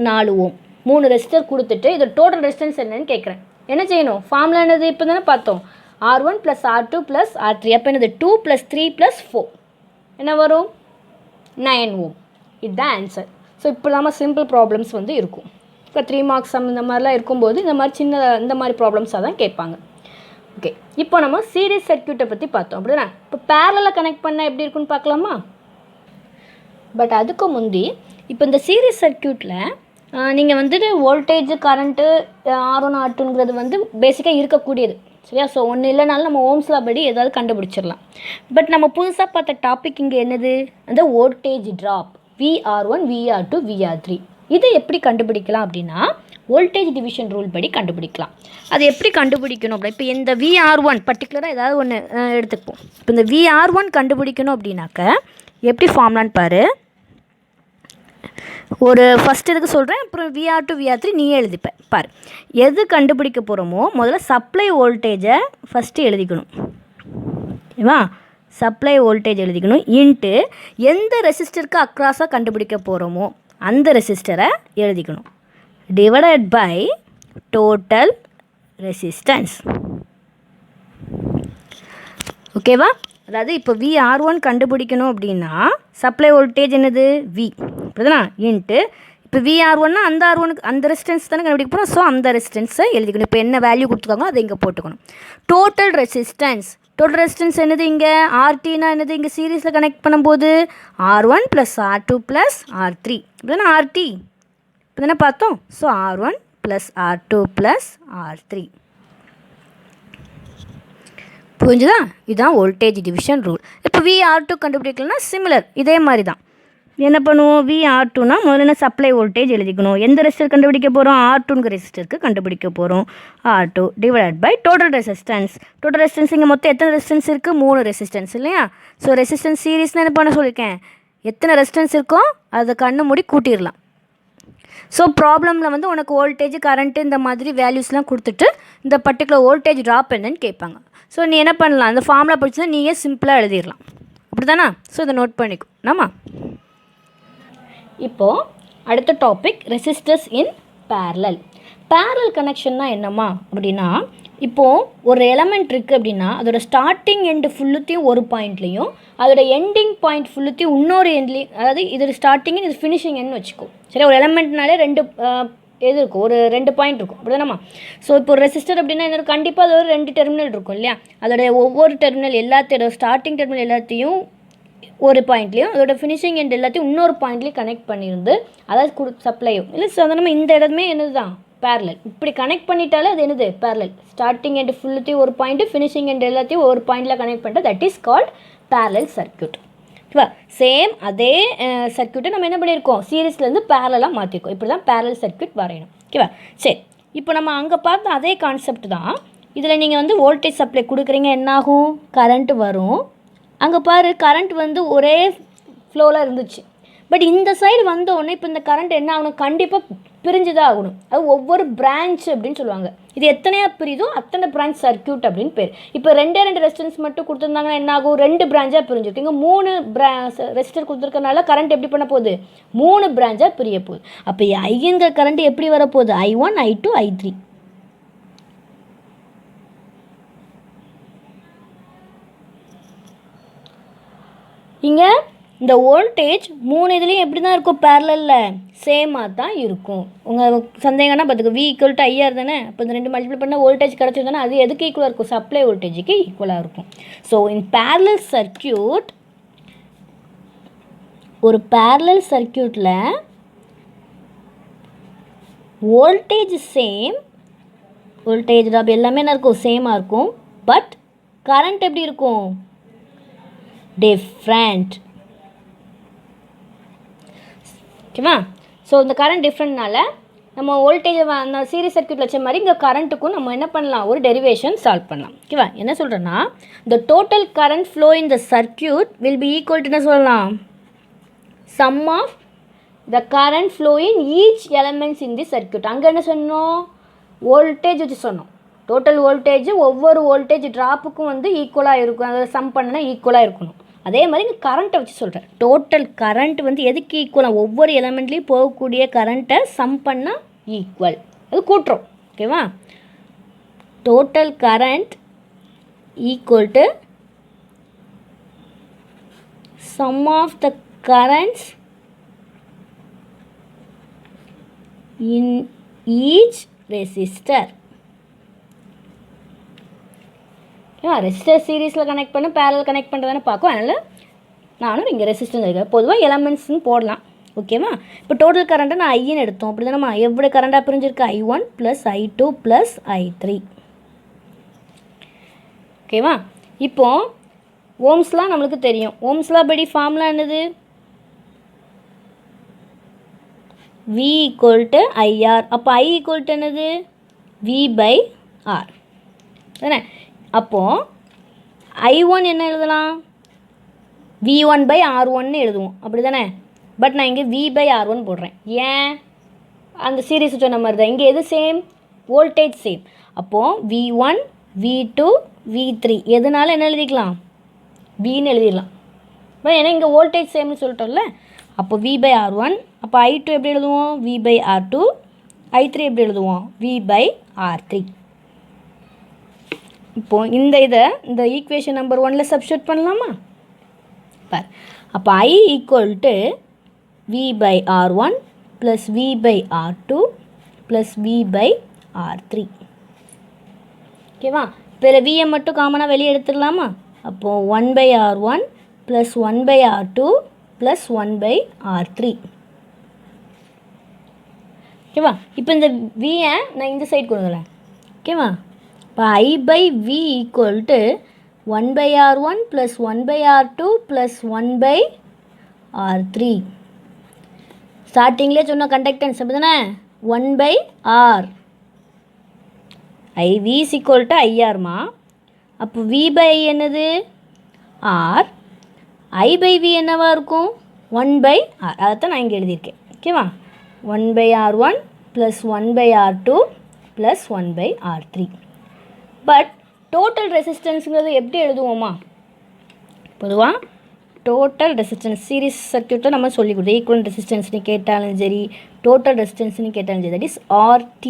4 ஓம் 3 ரெசிஸ்டர் கொடுத்துட்டு இதோட டோட்டல் ரெசிஸ்டன்ஸ் என்னன்னு கேட்குறேன். என்ன செய்யணும்? ஃபார்முலா என்னது? இப்போ தானே பார்த்தோம், R1 + R2 + R3. அப்போ என்னது? 2 + 3 + 4 என்ன வரும்? 9 ஓம். இதுதான் ஆன்சர். ஸோ இப்போ நம்ம சிம்பிள் ப்ராப்ளம்ஸ் வந்து இருக்கும். இப்போ 3 மார்க்ஸ் சம் இந்த மாதிரிலாம் இருக்கும்போது இந்த மாதிரி சின்ன இந்த மாதிரி ப்ராப்ளம்ஸாக தான் கேட்பாங்க. ஓகே, இப்போ நம்ம சீரிஸ் சர்க்யூட்டை பற்றி பார்த்தோம் அப்படின்னா, இப்போ பேரலாக கனெக்ட் பண்ணால் எப்படி இருக்குன்னு பார்க்கலாமா? பட் அதுக்கு முந்தி இப்போ இந்த சீரிஸ் சர்க்யூட்டில் நீங்கள் வந்துட்டு வோல்டேஜ் கரண்ட்டு R1 R2ங்கிறது வந்து பேசிக்காக இருக்கக்கூடியது, சரியா? ஸோ ஒன்று இல்லைனாலும் நம்ம ஓம்ஸ் லா படி ஏதாவது கண்டுபிடிச்சிடலாம். பட் நம்ம புதுசாக பார்த்த டாபிக் இங்கே என்னது? அந்த voltage drop VR1 VR2 VR3. இதை எப்படி கண்டுபிடிக்கலாம் அப்படின்னா வோல்டேஜ் டிவிஷன் ரூல் படி கண்டுபிடிக்கலாம். அது எப்படி கண்டுபிடிக்கணும் அப்படின்னா, இப்போ இந்த VR1 பர்டிகுலராக ஏதாவது ஒன்று எடுத்துப்போம். இப்போ இந்த VR1 கண்டுபிடிக்கணும் அப்படின்னாக்க எப்படி ஃபார்ம்லான்னு பாரு. ஒரு ஃபஸ்ட் இதுக்கு சொல்கிறேன், அப்புறம் VR2 VR3 நீயே எழுதிப்பேன். பாரு, எது கண்டுபிடிக்க போகிறோமோ முதல்ல சப்ளை வோல்டேஜை ஃபஸ்ட்டு எழுதிக்கணும், ஓகேவா? சப்ளை வோல்டேஜ் எழுதிக்கணும் இன்ட்டு எந்த ரெசிஸ்டருக்கு அக்ராஸாக கண்டுபிடிக்க போகிறோமோ அந்த ரெசிஸ்டரை எழுதிக்கணும், டிவைடட் பை டோட்டல் ரெசிஸ்டன்ஸ். ஓகேவா? அதாவது இப்போ VR1 கண்டுபிடிக்கணும் அப்படின்னா சப்ளை வோல்டேஜ் என்னது? V, அப்படிதானா? இன்ட்டு இப்போ VR1னா அந்த R1க்கு அந்த ரெசிஸ்டன்ஸ் தானே கண்டுபிடிக்க போகிறோம். ஸோ அந்த ரெசிஸ்டன்ஸை எழுதிக்கணும். இப்போ என்ன வேல்யூ கொடுத்துருக்காங்களோ அதை இங்கே போட்டுக்கணும். டோட்டல் ரெசிஸ்டன்ஸ் என்னது? இங்கே RTனா என்னது? இங்கே சீரீஸில் கனெக்ட் பண்ணும்போது R1 + R2 + R3, இப்போதானே RT, இப்போ தானே பார்த்தோம். So R1 + R2 + R3. புரிஞ்சுதா? இதுதான் வோல்டேஜ் டிவிஷன் ரூல். இப்போ VR2 கண்டுபிடிக்கலன்னா சிமிலர் இதே மாதிரி தான். என்ன பண்ணுவோம்? VR2னா முதல்ல சப்ளை வோல்டேஜ் எழுதிக்கணும். எந்த ரெசிஸ்டர் கண்டுபிடிக்க போகிறோம்? R2ங்கிற ரெசிஸ்டருக்கு கண்டுபிடிக்க போகிறோம். R2 divided by total resistance. Total resistance இங்கே மொத்தம் எத்தனை ரெசிஸ்டன்ஸ் இருக்குது? 3 ரெசிஸ்டன்ஸ் இல்லையா? ஸோ ரெசிஸ்டன்ஸ் சீரீஸ்னு என்ன பண்ண சொல்லியிருக்கேன், எத்தனை ரெசிஸ்டன்ஸ் இருக்கோ அதை கண்ணு மூடி கூட்டிடலாம். ஸோ ப்ராப்ளமில் வந்து உனக்கு வோல்டேஜ் கரண்ட்டு இந்த மாதிரி வேல்யூஸ்லாம் கொடுத்துட்டு இந்த பர்டிகுலர் வோல்டேஜ் ட்ராப் என்னன்னு கேட்பாங்க. ஸோ நீ என்ன பண்ணலாம், அந்த ஃபார்முலா படிச்சுன்னா நீயே சிம்பிளாக எழுதிடலாம், அப்படி தானே? ஸோ இதை நோட் பண்ணிக்கோ நம்ம. இப்போது அடுத்த topic resistors in parallel. Parallel கனெக்ஷன்னா என்னம்மா அப்படின்னா, இப்போது ஒரு எலமெண்ட் இருக்குது அப்படின்னா அதோட ஸ்டார்டிங் எண்டு ஃபுல்லுத்தையும் ஒரு பாயிண்ட்லேயும் அதோட எண்டிங் பாயிண்ட் ஃபுல்லுத்தையும் இன்னொரு எண்ட்லேயும், அதாவது இது ஸ்டார்டிங் இது ஃபினிஷிங் எண்ட்னு வச்சுக்கோ, சரி? ஒரு எலமெண்ட்னாலே 2 எது இருக்கும், ஒரு 2 பாயிண்ட் இருக்கும், அப்படி தானம்மா? ஸோ இப்போ ஒரு ரெசிஸ்டர் அப்படின்னா என்னோட கண்டிப்பாக அது ஒரு 2 டெர்மினல் இருக்கும் இல்லையா? அதோடைய ஒவ்வொரு டெர்மினல் எல்லாத்தையோட ஸ்டார்டிங் டெர்மினல் எல்லாத்தையும் ஒரு பாயிண்ட்லேயும் அதோட ஃபினிஷிங் எண்ட் எல்லாத்தையும் இன்னொரு பாயிண்ட்லேயும் கனெக்ட் பண்ணியிருந்து அதாவது சப்ளையும் இல்லை சாதாரணமாக இந்த இடமே என்னது தான் பேரலல். இப்படி கனெக்ட் பண்ணிட்டாலே அது என்னது பேரலல். ஸ்டார்டிங் எண்ட் ஃபுல்லுத்தையும் ஒரு பாயிண்ட்டு, ஃபினிஷிங் எண்ட் எல்லாத்தையும் ஒரு பாயிண்டில் கனெக்ட் பண்ணிட்டு that is called parallel circuit. ஓகேவா? சேம் அதே சர்க்யூட்டை நம்ம என்ன பண்ணியிருக்கோம், சீரீஸ்லேருந்து பேரலாக மாற்றிருக்கோம். இப்படி தான் பேரலல் சர்க்யூட் வரையணும். ஓகேவா? சரி, இப்போ நம்ம அங்கே பார்த்த அதே கான்செப்ட் தான் இதில். நீங்கள் வந்து வோல்டேஜ் சப்ளை கொடுக்குறீங்க, என்னாகும், கரண்ட்டு வரும். அங்கே பாரு, கரண்ட் வந்து ஒரே ஃப்ளோவில் இருந்துச்சு. பட் இந்த சைடு வந்தோடனே இப்போ இந்த கரண்ட் என்ன ஆகணும், கண்டிப்பாக பிரிஞ்சு தான் ஆகணும். அது ஒவ்வொரு பிரான்ச் அப்படின்னு சொல்லுவாங்க. இது எத்தனையா பிரிதோ அத்தனை பிரான்ச் சர்க்யூட் அப்படின்னு பேர். இப்போ ரெண்டு ரெசிஸ்டன்ஸ் மட்டும் கொடுத்துருந்தாங்கன்னா என்ன ஆகும், 2 பிரான்ச்சாக பிரிஞ்சிருக்கு. இங்கே 3 ரெசிஸ்டர் கொடுத்துருக்கனால கரண்ட் எப்படி பண்ண போகுது, 3 பிரான்ச்சாக பிரிய போகுது. அப்போ ஐங்கிற கரண்ட் எப்படி வரப்போகுது, I1 I2 I3. இங்கே இந்த வோல்டேஜ் 3 இதுலேயும் எப்படி தான் இருக்கும், பேரலில் சேமாக தான் இருக்கும். உங்கள் சந்தேகம்னா பார்த்துக்க, V = IR தானே. அப்போ இந்த 2 மல்டிப்ளை பண்ணால் வோல்டேஜ் கிடச்சிருந்தானே, அது எதுக்கு ஈக்குவலாக இருக்கும், சப்ளை வோல்டேஜுக்கு ஈக்குவலாக இருக்கும். ஸோ இன் பேரலல் சர்க்யூட், ஒரு பேரலல் சர்க்யூட்டில் வோல்டேஜ் சேம், வோல்டேஜ் ட்ராப் எல்லாமே என்ன இருக்கும், சேமாக இருக்கும். பட் கரண்ட் எப்படி இருக்கும், டிஃப்ரெண்ட். ஓகேவா? ஸோ இந்த கரண்ட் டிஃப்ரெண்ட்னால நம்ம வோல்டேஜ் அந்த சீரிஸ் சர்க்யூட்டில் வச்ச மாதிரி இங்கே கரண்ட்டுக்கும் நம்ம என்ன பண்ணலாம், ஒரு டெரிவேஷன் சால்வ் பண்ணலாம். ஓகேவா? என்ன சொல்கிறேன்னா, the total current flow in the circuit will be equal to என்ன சொல்லலாம், sum of the current flow in each elements in the circuit. அங்கே என்ன சொன்னோம், வோல்டேஜ் வச்சு சொன்னோம். டோட்டல் வோல்டேஜ் ஒவ்வொரு வோல்டேஜ் ட்ராப்புக்கும் வந்து ஈக்குவலாக இருக்கும். அதை சம் பண்ணனா ஈக்குவலாக இருக்கணும். அதே மாதிரி இங்கே கரண்ட்டை வச்சு சொல்கிறேன். டோட்டல் கரண்ட் வந்து எதுக்கு ஈக்குவலாக, ஒவ்வொரு எலமெண்ட்லேயும் போகக்கூடிய கரண்ட்டை சம் பண்ணால் ஈக்குவல், அது கூட்டுறோம். ஓகேவா? Total current equal to sum of the currents in each resistor. Resistor சீரீஸில் கனெக்ட் பண்ண, பேரல் கனெக்ட் பண்ணுறதானே பார்க்கும். அதனால் நானும் இங்கே ரெசிஸ்டன்ஸ் இருக்கேன். பொதுவாக எலமெண்ட்ஸ்னு போடலாம். ஓகேவா? இப்போ டோட்டல் கரண்ட்டை நான் ஐன்னு எடுத்தோம். அப்படி தானேம்மா, எவ்வளோ கரண்ட்டாக பிரிஞ்சிருக்கு, I1 + I2 + I3. ஓகேவா? இப்போது ஓம்ஸ்லாம் நம்மளுக்கு தெரியும். ஓம்ஸ்லா படி ஃபார்முலா என்னது, V = IR. அப்போ I = என்னது, V/R தானே. அப்போது I1 என்ன எழுதலாம், V1/R1 எழுதுவோம். அப்படி தானே. பட் நான் இங்கே V/R1 போடுறேன். ஏன், அந்த சீரீஸ் சொன்ன மாதிரி தான். இங்கே எது சேம், வோல்டேஜ் சேம். அப்போது V1 V2 V3 எதுனால என்ன எழுதிக்கலாம், Vன்னு எழுதிடலாம். ஏன்னா இங்கே வோல்டேஜ் சேம்னு சொல்லிட்டோம்ல. அப்போ V/R1. அப்போ I2 எப்படி எழுதுவோம், V/R2. I3 எப்படி எழுதுவோம், V/R3. இப்போது இந்த ஈக்குவேஷன் நம்பர் 1 சப்ஸ்டியூட் பண்ணலாமா பார். அப்போ I = V/R1 + V/R2 + V/R3. ஓகேவா? இப்போ Vயை மட்டும் காமனாக வெளியே எடுத்துடலாமா. அப்போது 1/R1 + 1/R2 + 1/R3. ஓகேவா? இப்போ இந்த Vயை நான் இந்த சைடு கொண்டு வரேன். ஓகேவா? இப்போ I/V = 1/R1 + 1/R2 + 1/R3. ஸ்டார்டிங்லேயே சொன்ன கண்டக்டன்ஸ் அப்படி தானே, 1/R. IV = IRமா. அப்போ V/I என்னது, R. I/V என்னவா இருக்கும், 1/R. அதைத்தான் நான் இங்கே எழுதியிருக்கேன். ஓகேவா? 1/R1 + 1/R2 + 1/R3. But total ரெசிஸ்டன்ஸுங்கிறது எப்படி எழுதுவோமா, பொதுவாக டோட்டல் ரெசிஸ்டன்ஸ் சீரிஸ் சர்க்யூட்டை நம்ம சொல்லிக் கொடுத்தோம். ஈக்குவல் ரெசிஸ்டன்ஸ்னு கேட்டாலும் சரி, டோட்டல் ரெசிஸ்டன்ஸ்னு கேட்டாலும் சரி, தட் இஸ் RT.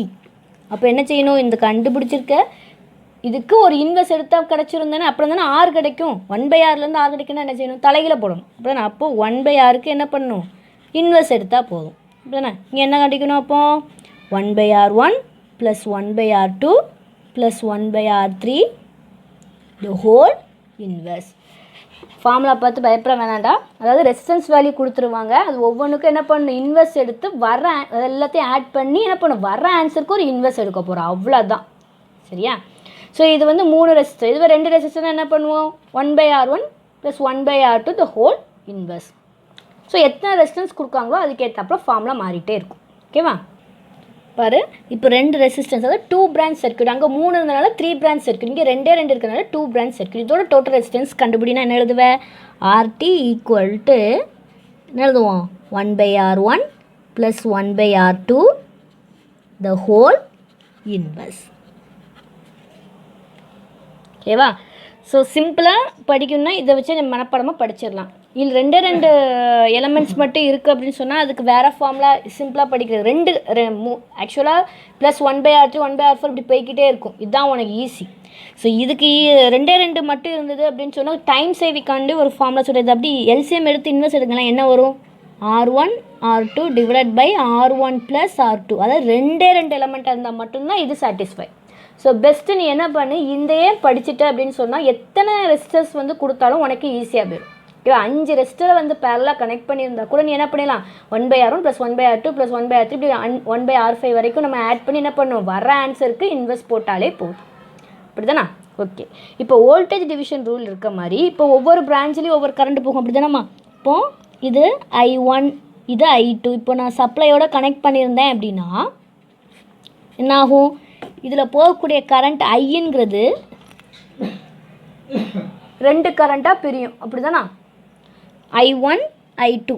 அப்போ என்ன செய்யணும், இந்த கண்டுபிடிச்சிருக்க இதுக்கு ஒரு இன்வெர்ஸ் எடுத்தால் கிடச்சிருந்தானே, அப்புறம் தானே R கிடைக்கும். 1/Rலேருந்து R கிடைக்குன்னா என்ன செய்யணும், தலைகீழ போடணும். அப்புறம் அப்போது 1/Rக்கு என்ன பண்ணணும், இன்வெர்ஸ் எடுத்தால் போதும். அப்படின்னா இங்கே என்ன கிடைக்கணும், அப்போது 1/R1 + 1/R2 + 1/R3 the whole inverse. Formula பார்த்து பயப்பட வேணாண்டா. அதாவது ரெசிஸ்டன்ஸ் வேல்யூ கொடுத்துருவாங்க, அது ஒவ்வொன்றுக்கும் என்ன பண்ணணும், இன்வெர்ஸ் எடுத்து வர எல்லாத்தையும் ஆட் பண்ணி என்ன பண்ணணும், வர ஆன்சருக்கு ஒரு இன்வெர்ஸ் எடுக்க போகிறோம், அவ்வளோதான். சரியா? ஸோ இது வந்து 3 ரெசிஸ்டர், இதுவே 2 ரெசிஸ்டர்னா என்ன பண்ணுவோம், 1/R1 + 1/R2 the whole inverse. So எத்தனை ரெசிஸ்டன்ஸ் கொடுக்காங்களோ அதுக்கேற்றப்போ ஃபார்முலா மாறிட்டே இருக்கும். ஓகேவா? பாரு, இப்போ 2 ரெசிஸ்டன்ஸ், அதாவது 2 பிரான்ச் சர்க்யூட். அங்கே 3 இருந்தனால 3 பிரான்ச் சர்க்யூட், இங்கே 2 இருக்கிறனால 2 பிரான்ச் சர்க்யூட். இதோட டோட்டல் ரெசிஸ்டன்ஸ் கண்டுபிடினா என்ன எழுதுவேன், RT = என்ன எழுதுவோம், 1/R1 + 1/R2 the whole inverse. ஓகேவா? ஸோ சிம்பிளாக படிக்கணும்னா இதை வச்சு நம்ம மனப்பாடமாக படிச்சிடலாம். இதில் 2 எலமெண்ட்ஸ் மட்டும் இருக்குது அப்படின்னு சொன்னால் அதுக்கு வேறு ஃபார்முலா சிம்பிளாக படிக்கிறது. ஆக்சுவலாக ப்ளஸ் 1/R3 1/R4 இப்படி போய்கிட்டே இருக்கும், இதுதான் உனக்கு ஈஸி. ஸோ இதுக்கு 2 மட்டும் இருந்தது அப்படின்னு சொன்னால் டைம் சேவிக்காண்டு ஒரு ஃபார்முலா சொல்கிறது. அப்படி எல்சிஎம் எடுத்து இன்வெர்ஸ் எடுக்கலாம், என்ன வரும், R1 R2 / R1 + R2. அதாவது 2 எலமெண்ட்டாக இருந்தால் மட்டும்தான் இது சாட்டிஸ்ஃபை. ஸோ பெஸ்ட்டு நீ என்ன பண்ணு, இதையே படிச்சுட்ட அப்படின்னு சொன்னால் எத்தனை ரெசிஸ்டர்ஸ் வந்து கொடுத்தாலும் உனக்கு ஈஸியாக போயிடும். ஓகேவா? 5 ரெசிஸ்டரை வந்து பேரலாக கனெக்ட் பண்ணியிருந்தா கூட நீ என்ன பண்ணிடலாம், 1/R1 + 1/R2 + 1/R3 இப்படி 1/R5 வரைக்கும் நம்ம ஆட் பண்ணி என்ன பண்ணுவோம், வர ஆன்சருக்கு இன்வெர்ஸ் போட்டாலே போதும். அப்படி தானே? ஓகே. இப்போ வோல்டேஜ் டிவிஷன் ரூல் இருக்க மாதிரி இப்போ ஒவ்வொரு பிரான்ச்லேயும் ஒவ்வொரு கரண்ட் போகும், அப்படி தானேம்மா? இப்போது இது I1, இது I2. இப்போ நான் சப்ளையோட கனெக்ட் பண்ணியிருந்தேன் அப்படின்னா என்னாகும், இதில் போகக்கூடிய கரண்ட் ஐங்கிறது 2 கரண்ட்டாக பிரியும், அப்படி தானே? I1 I2.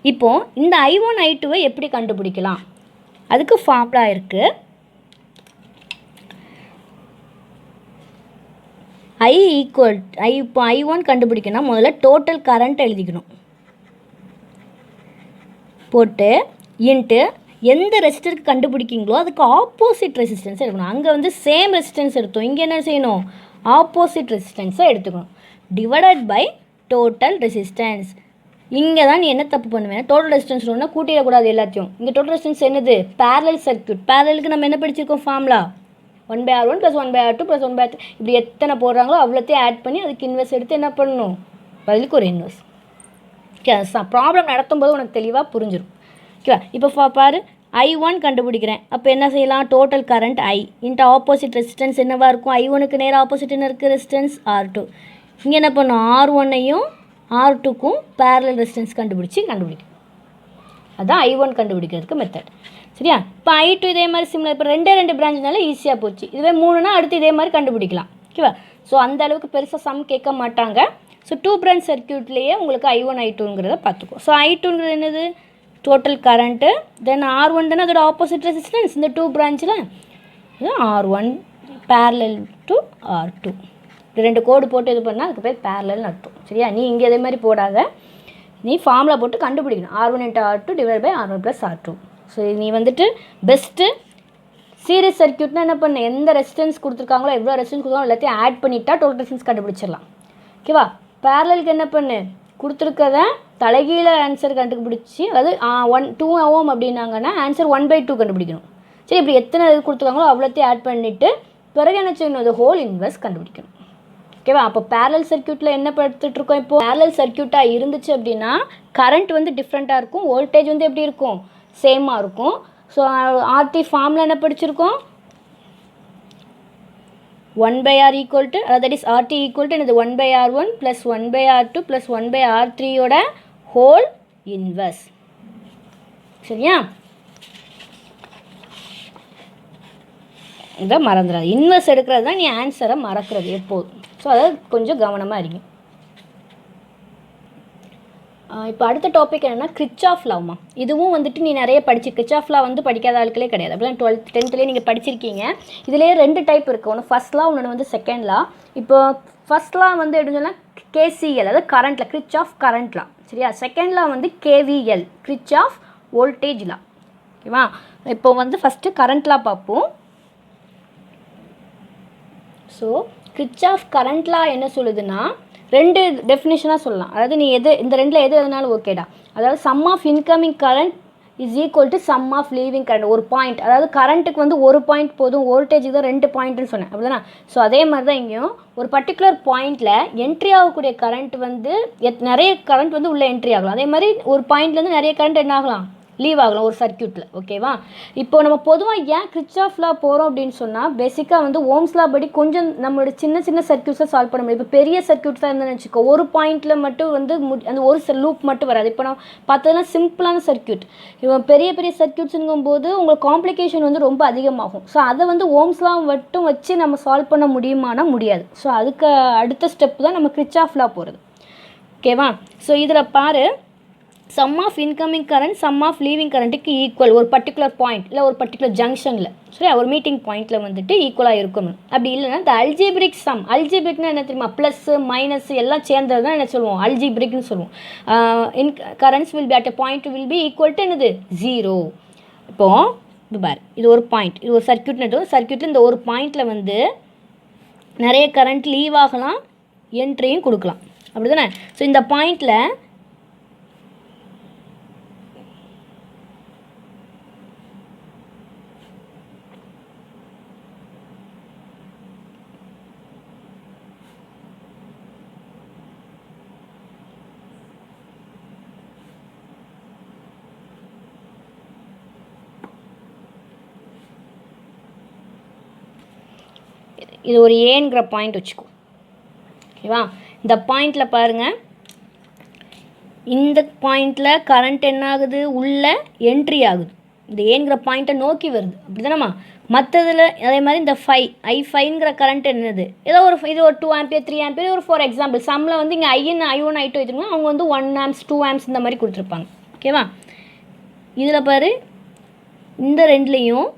இப்போது இந்த I1 I2வை எப்படி கண்டுபிடிக்கலாம், அதுக்கு ஃபார்முலா இருக்குது. இப்போ I1 கண்டுபிடிக்கணும், முதல்ல டோட்டல் கரண்ட் எழுதிக்கணும், போட்டு இன்ட்டு எந்த ரெசிஸ்டருக்கு கண்டுபிடிக்கிங்களோ அதுக்கு ஆப்போசிட் ரெசிஸ்டன்ஸ் எடுக்கணும். அங்கே வந்து சேம் ரெசிஸ்டன்ஸ் எடுத்தோம், இங்கே என்ன செய்யணும், ஆப்போசிட் ரெசிஸ்டன்ஸை எடுத்துக்கணும். Divided by total resistance. இங்கே தான் நீ என்ன தப்பு பண்ணுவேன், டோட்டல் ரெசிஸ்டன்ஸ் ஒன்றா கூட்டிடக்கூடாது எல்லாத்தையும். இங்கே டோட்டல் ரெசிஸ்டன்ஸ் என்னது, பேரலல் சர்க்யூட். பேரலுக்கு நம்ம என்ன படிச்சிருக்கோம், ஃபார்முலா 1/R1 + 1/R2 + 1/R3. இப்படி எத்தனை போடுறாங்களோ அவ்வளோத்தையும் ஆட் பண்ணி அதுக்கு இன்வெர்ஸ் எடுத்து என்ன பண்ணணும், பதிலுக்கு ஒரு இன்வெர்ஸ். ஓகே, ப்ராப்ளம் நடத்தும் போது உனக்கு தெளிவாக புரிஞ்சிடும். ஓகேவா? இப்போ பாரு, I1 கண்டுபிடிக்கிறேன், அப்போ என்ன செய்யலாம், total current I into opposite resistance என்னவாக இருக்கும், I1க்கு நேராக ஆப்போசிட் என்ன இருக்குது, ரெசிஸ்டன்ஸ் R2. இங்கே என்ன பண்ணும், R1ஐயும் R2க்கும் பேரலல் ரெசிஸ்டன்ஸ் கண்டுபிடிக்கும். அதுதான் I1 கண்டுபிடிக்கிறதுக்கு மெத்தட். சரியா? இப்போ I2 இதே மாதிரி சிம்லர். இப்போ 2 பிரான்ச்னால ஈஸியாக போச்சு. இதுவே 3னா அடுத்து இதே மாதிரி கண்டுபிடிக்கலாம். ஓகேவா? ஸோ அந்த அளவுக்கு பெருசாக சம் கேட்க மாட்டாங்க. ஸோ 2 பிரான்ச் சர்க்யூட்லேயே உங்களுக்கு I1 I2ங்கிறத பார்த்துக்கோ. ஸோ I2ங்கிறது என்னது, டோட்டல் கரண்ட்டு. தென் R1 தானே அதோட ஆப்போசிட் ரெசிஸ்டன்ஸ் இந்த 2 பிரான்ச்சில், R1 பேரலல் டு R2. இப்படி 2 கோடு போட்டு இது பண்ணால் அதுக்கு பேர் பேரலல்னு அர்த்தம். சரியா? நீ இங்கே இதே மாதிரி போடாத, நீ ஃபார்முலா போட்டு கண்டுபிடிக்கணும், R1 × R2 / R1 + R2. So நீ வந்துட்டு பெஸ்ட்டு சீரிஸ் சர்க்யூட்னா என்ன பண்ண, எந்த ரெசிஸ்டன்ஸ் கொடுத்துருக்காங்களோ எவ்வளோ ரெசிஸ்டன்ஸ் கொடுத்தாங்களோ எல்லாத்தையும் ஆட் பண்ணிட்டா டோட்டல் ரெசிஸ்டன்ஸ் கண்டுபிடிச்சிடலாம். ஓகேவா? பேரலுக்கு என்ன பண்ணு, கொடுத்துருக்கத தலைகீழ ஆன்சர் கண்டுபிடிச்சி, அதாவது 2 Ω அப்படின்னாங்கன்னா ஆன்சர் 1/2 கண்டுபிடிக்கணும். சரி, இப்படி எத்தனை இது கொடுத்துருக்காங்களோ அவ்வளோத்தையும் ஆட் பண்ணிவிட்டு பிறகு என்ன செய்யணும், அது ஹோல் இன்வெர்ஸ் கண்டுபிடிக்கணும். ஓகேவா? அப்போ பேரலல் சர்க்யூட்டில் என்ன படுத்துட்ருக்கோம், இப்போ பேரலல் சர்க்யூட்டாக இருந்துச்சு அப்படின்னா கரண்ட் வந்து டிஃப்ரெண்ட்டாக இருக்கும், வோல்டேஜ் வந்து எப்படி இருக்கும், சேமாக இருக்கும். ஸோ RT ஃபார்மில் என்ன படிச்சிருக்கோம், 1/R = தட் இஸ் RT = என்னது, 1/R1 + 1/R2 + 1/R3யோட ஹோல் இன்வெர்ஸ். சரியா? இதை மறந்துடாது, இன்வெர்ஸ் எடுக்கிறது தான் நீ ஆன்சரை மறக்கிறது எப்போதும். ஸோ அதை கொஞ்சம் கவனமாக இருங்க. இப்போ அடுத்த டாபிக் என்னென்னா கிர்ச்சாஃப் லாமா. இதுவும் வந்துட்டு நீ நிறைய கிர்ச்சாஃப் லா வந்து படிக்காத ஆட்களே கிடையாது. அப்படிலாம் 12th 10thலேயே நீங்கள் படிச்சிருக்கீங்க. இதிலேயே 2 டைப் இருக்குது, ஒன்று ஃபர்ஸ்ட் லா, ஒன்று வந்து செகண்ட் லா. இப்போ ஃபர்ஸ்ட் லா வந்து எப்படின்னு சொன்னால் KCL, அதாவது current law, Kirchhoff current law. சரியா? செகண்ட் லா வந்து KVL, கிர்ச்சாஃப் வோல்டேஜ் லா. ஓகேவா? இப்போ வந்து ஃபஸ்ட்டு கரண்ட் லா பார்ப்போம். ஸோ கிர்ச்சாஃப் கரண்ட் லா என்ன சொல்லுதுன்னா 2 டெஃபினேஷனாக சொல்லலாம். அதாவது நீ இந்த 2ல் எது எதுனாலும் ஓகேடா. அதாவது sum of incoming current is equal to sum of leaving current. ஒரு பாயிண்ட், அதாவது கரண்ட்டுக்கு வந்து ஒரு பாயிண்ட் போதும், வோல்டேஜுக்கு தான் 2 பாயிண்ட்னு சொன்னேன் அப்படிதானே. ஸோ அதே மாதிரி தான் இங்கேயும் ஒரு பர்டிகுலர் பாயிண்டில் என்ட்ரி ஆகக்கூடிய கரண்ட் வந்து நிறைய கரண்ட் வந்து உள்ளே என்ட்ரி ஆகலாம். அதே மாதிரி ஒரு பாயிண்ட்லேருந்து நிறைய கரண்ட் என்ன ஆகலாம், லீவ் ஆகலாம் ஒரு சர்க்யூட்டில். ஓகேவா. இப்போ நம்ம பொதுவாக ஏன் கிர்ச்சாஃப் லா போகிறோம் அப்படின்னு சொன்னால், பேசிக்காக வந்து ஓம்ஸ் லா படி கொஞ்சம் நம்மளோட சின்ன சின்ன சர்க்யூட்ஸை சால்வ் பண்ண முடியும். இப்போ பெரிய சர்க்யூட்ஸாக இருந்ததுன்னு வச்சுக்கோ, ஒரு பாயிண்டில் மட்டும் வந்து அந்த ஒரு லூப் மட்டும் வராது. இப்போ நம்ம பார்த்ததுனா சிம்பிளான சர்க்யூட். இப்போ பெரிய பெரிய சர்க்யூட்ஸுங்கும் போது உங்களுக்கு காம்ப்ளிகேஷன் வந்து ரொம்ப அதிகமாகும். ஸோ அதை வந்து ஓம்ஸ் லா மட்டும் வச்சு நம்ம சால்வ் பண்ண முடியுமானா முடியாது. ஸோ அதுக்கு அடுத்த ஸ்டெப் தான் நம்ம கிர்ச்சாஃப் லா போகிறது. ஓகேவா. ஸோ இதில் பாரு, sum of incoming current sum of leaving கரண்ட்டுக்கு ஈக்குவல் ஒரு பர்டிகுலர் பாயிண்ட் இல்லை ஒரு பர்டிகுலர் ஜங்ஷனில், சரி, ஒரு மீட்டிங் பாயிண்ட்டில் வந்துட்டு ஈக்குவலாக இருக்கணும். அப்படி இல்லைன்னா இந்த அல்ஜிப்ரிக் சம், அல்ஜிப்ரிக்னா என்ன தெரியுமா, ப்ளஸ்ஸு மைனஸ் எல்லாம் சேர்ந்தது தான் என்ன சொல்லுவோம், அல்ஜிப்ரிக்னு சொல்லுவோம். Currents will be at a point will be equal to என்னது, 0. இப்போது இது பார், இது ஒரு பாயிண்ட், இது ஒரு சர்க்யூட்டில் இந்த ஒரு பாயிண்டில் வந்து நிறைய கரண்ட் லீவ் ஆகலாம், என்ட்ரியும் கொடுக்கலாம், அப்படி தானே. ஸோ இந்த பாயிண்டில் இது ஒரு ஏங்கிற பாயிண்ட் வச்சுக்கோ. ஓகேவா. இந்த பாயிண்டில் பாருங்கள், இந்த பாயிண்டில் கரண்ட் என்ன ஆகுது, உள்ள என்ட்ரி ஆகுது, இந்த ஏங்கிற பாயிண்ட்டை நோக்கி வருது, அப்படி தானேம்மா. மற்றதில் அதே மாதிரி இந்த I5ங்கிற கரண்ட் என்னது, ஏதோ ஒரு இது ஒரு 2 ஆம்பியர் 3 ஆம்பியர் ஒரு ஃபார் எக்ஸாம்பிள் சம்மில் வந்து இங்கே I1 I2 வச்சுருங்க, அவங்க வந்து 1 ஆம்ஸ் 2 ஆம்ஸ் இந்த மாதிரி கொடுத்துருப்பாங்க. ஓகேவா. இதில் பாரு, இந்த ரெண்டுலேயும்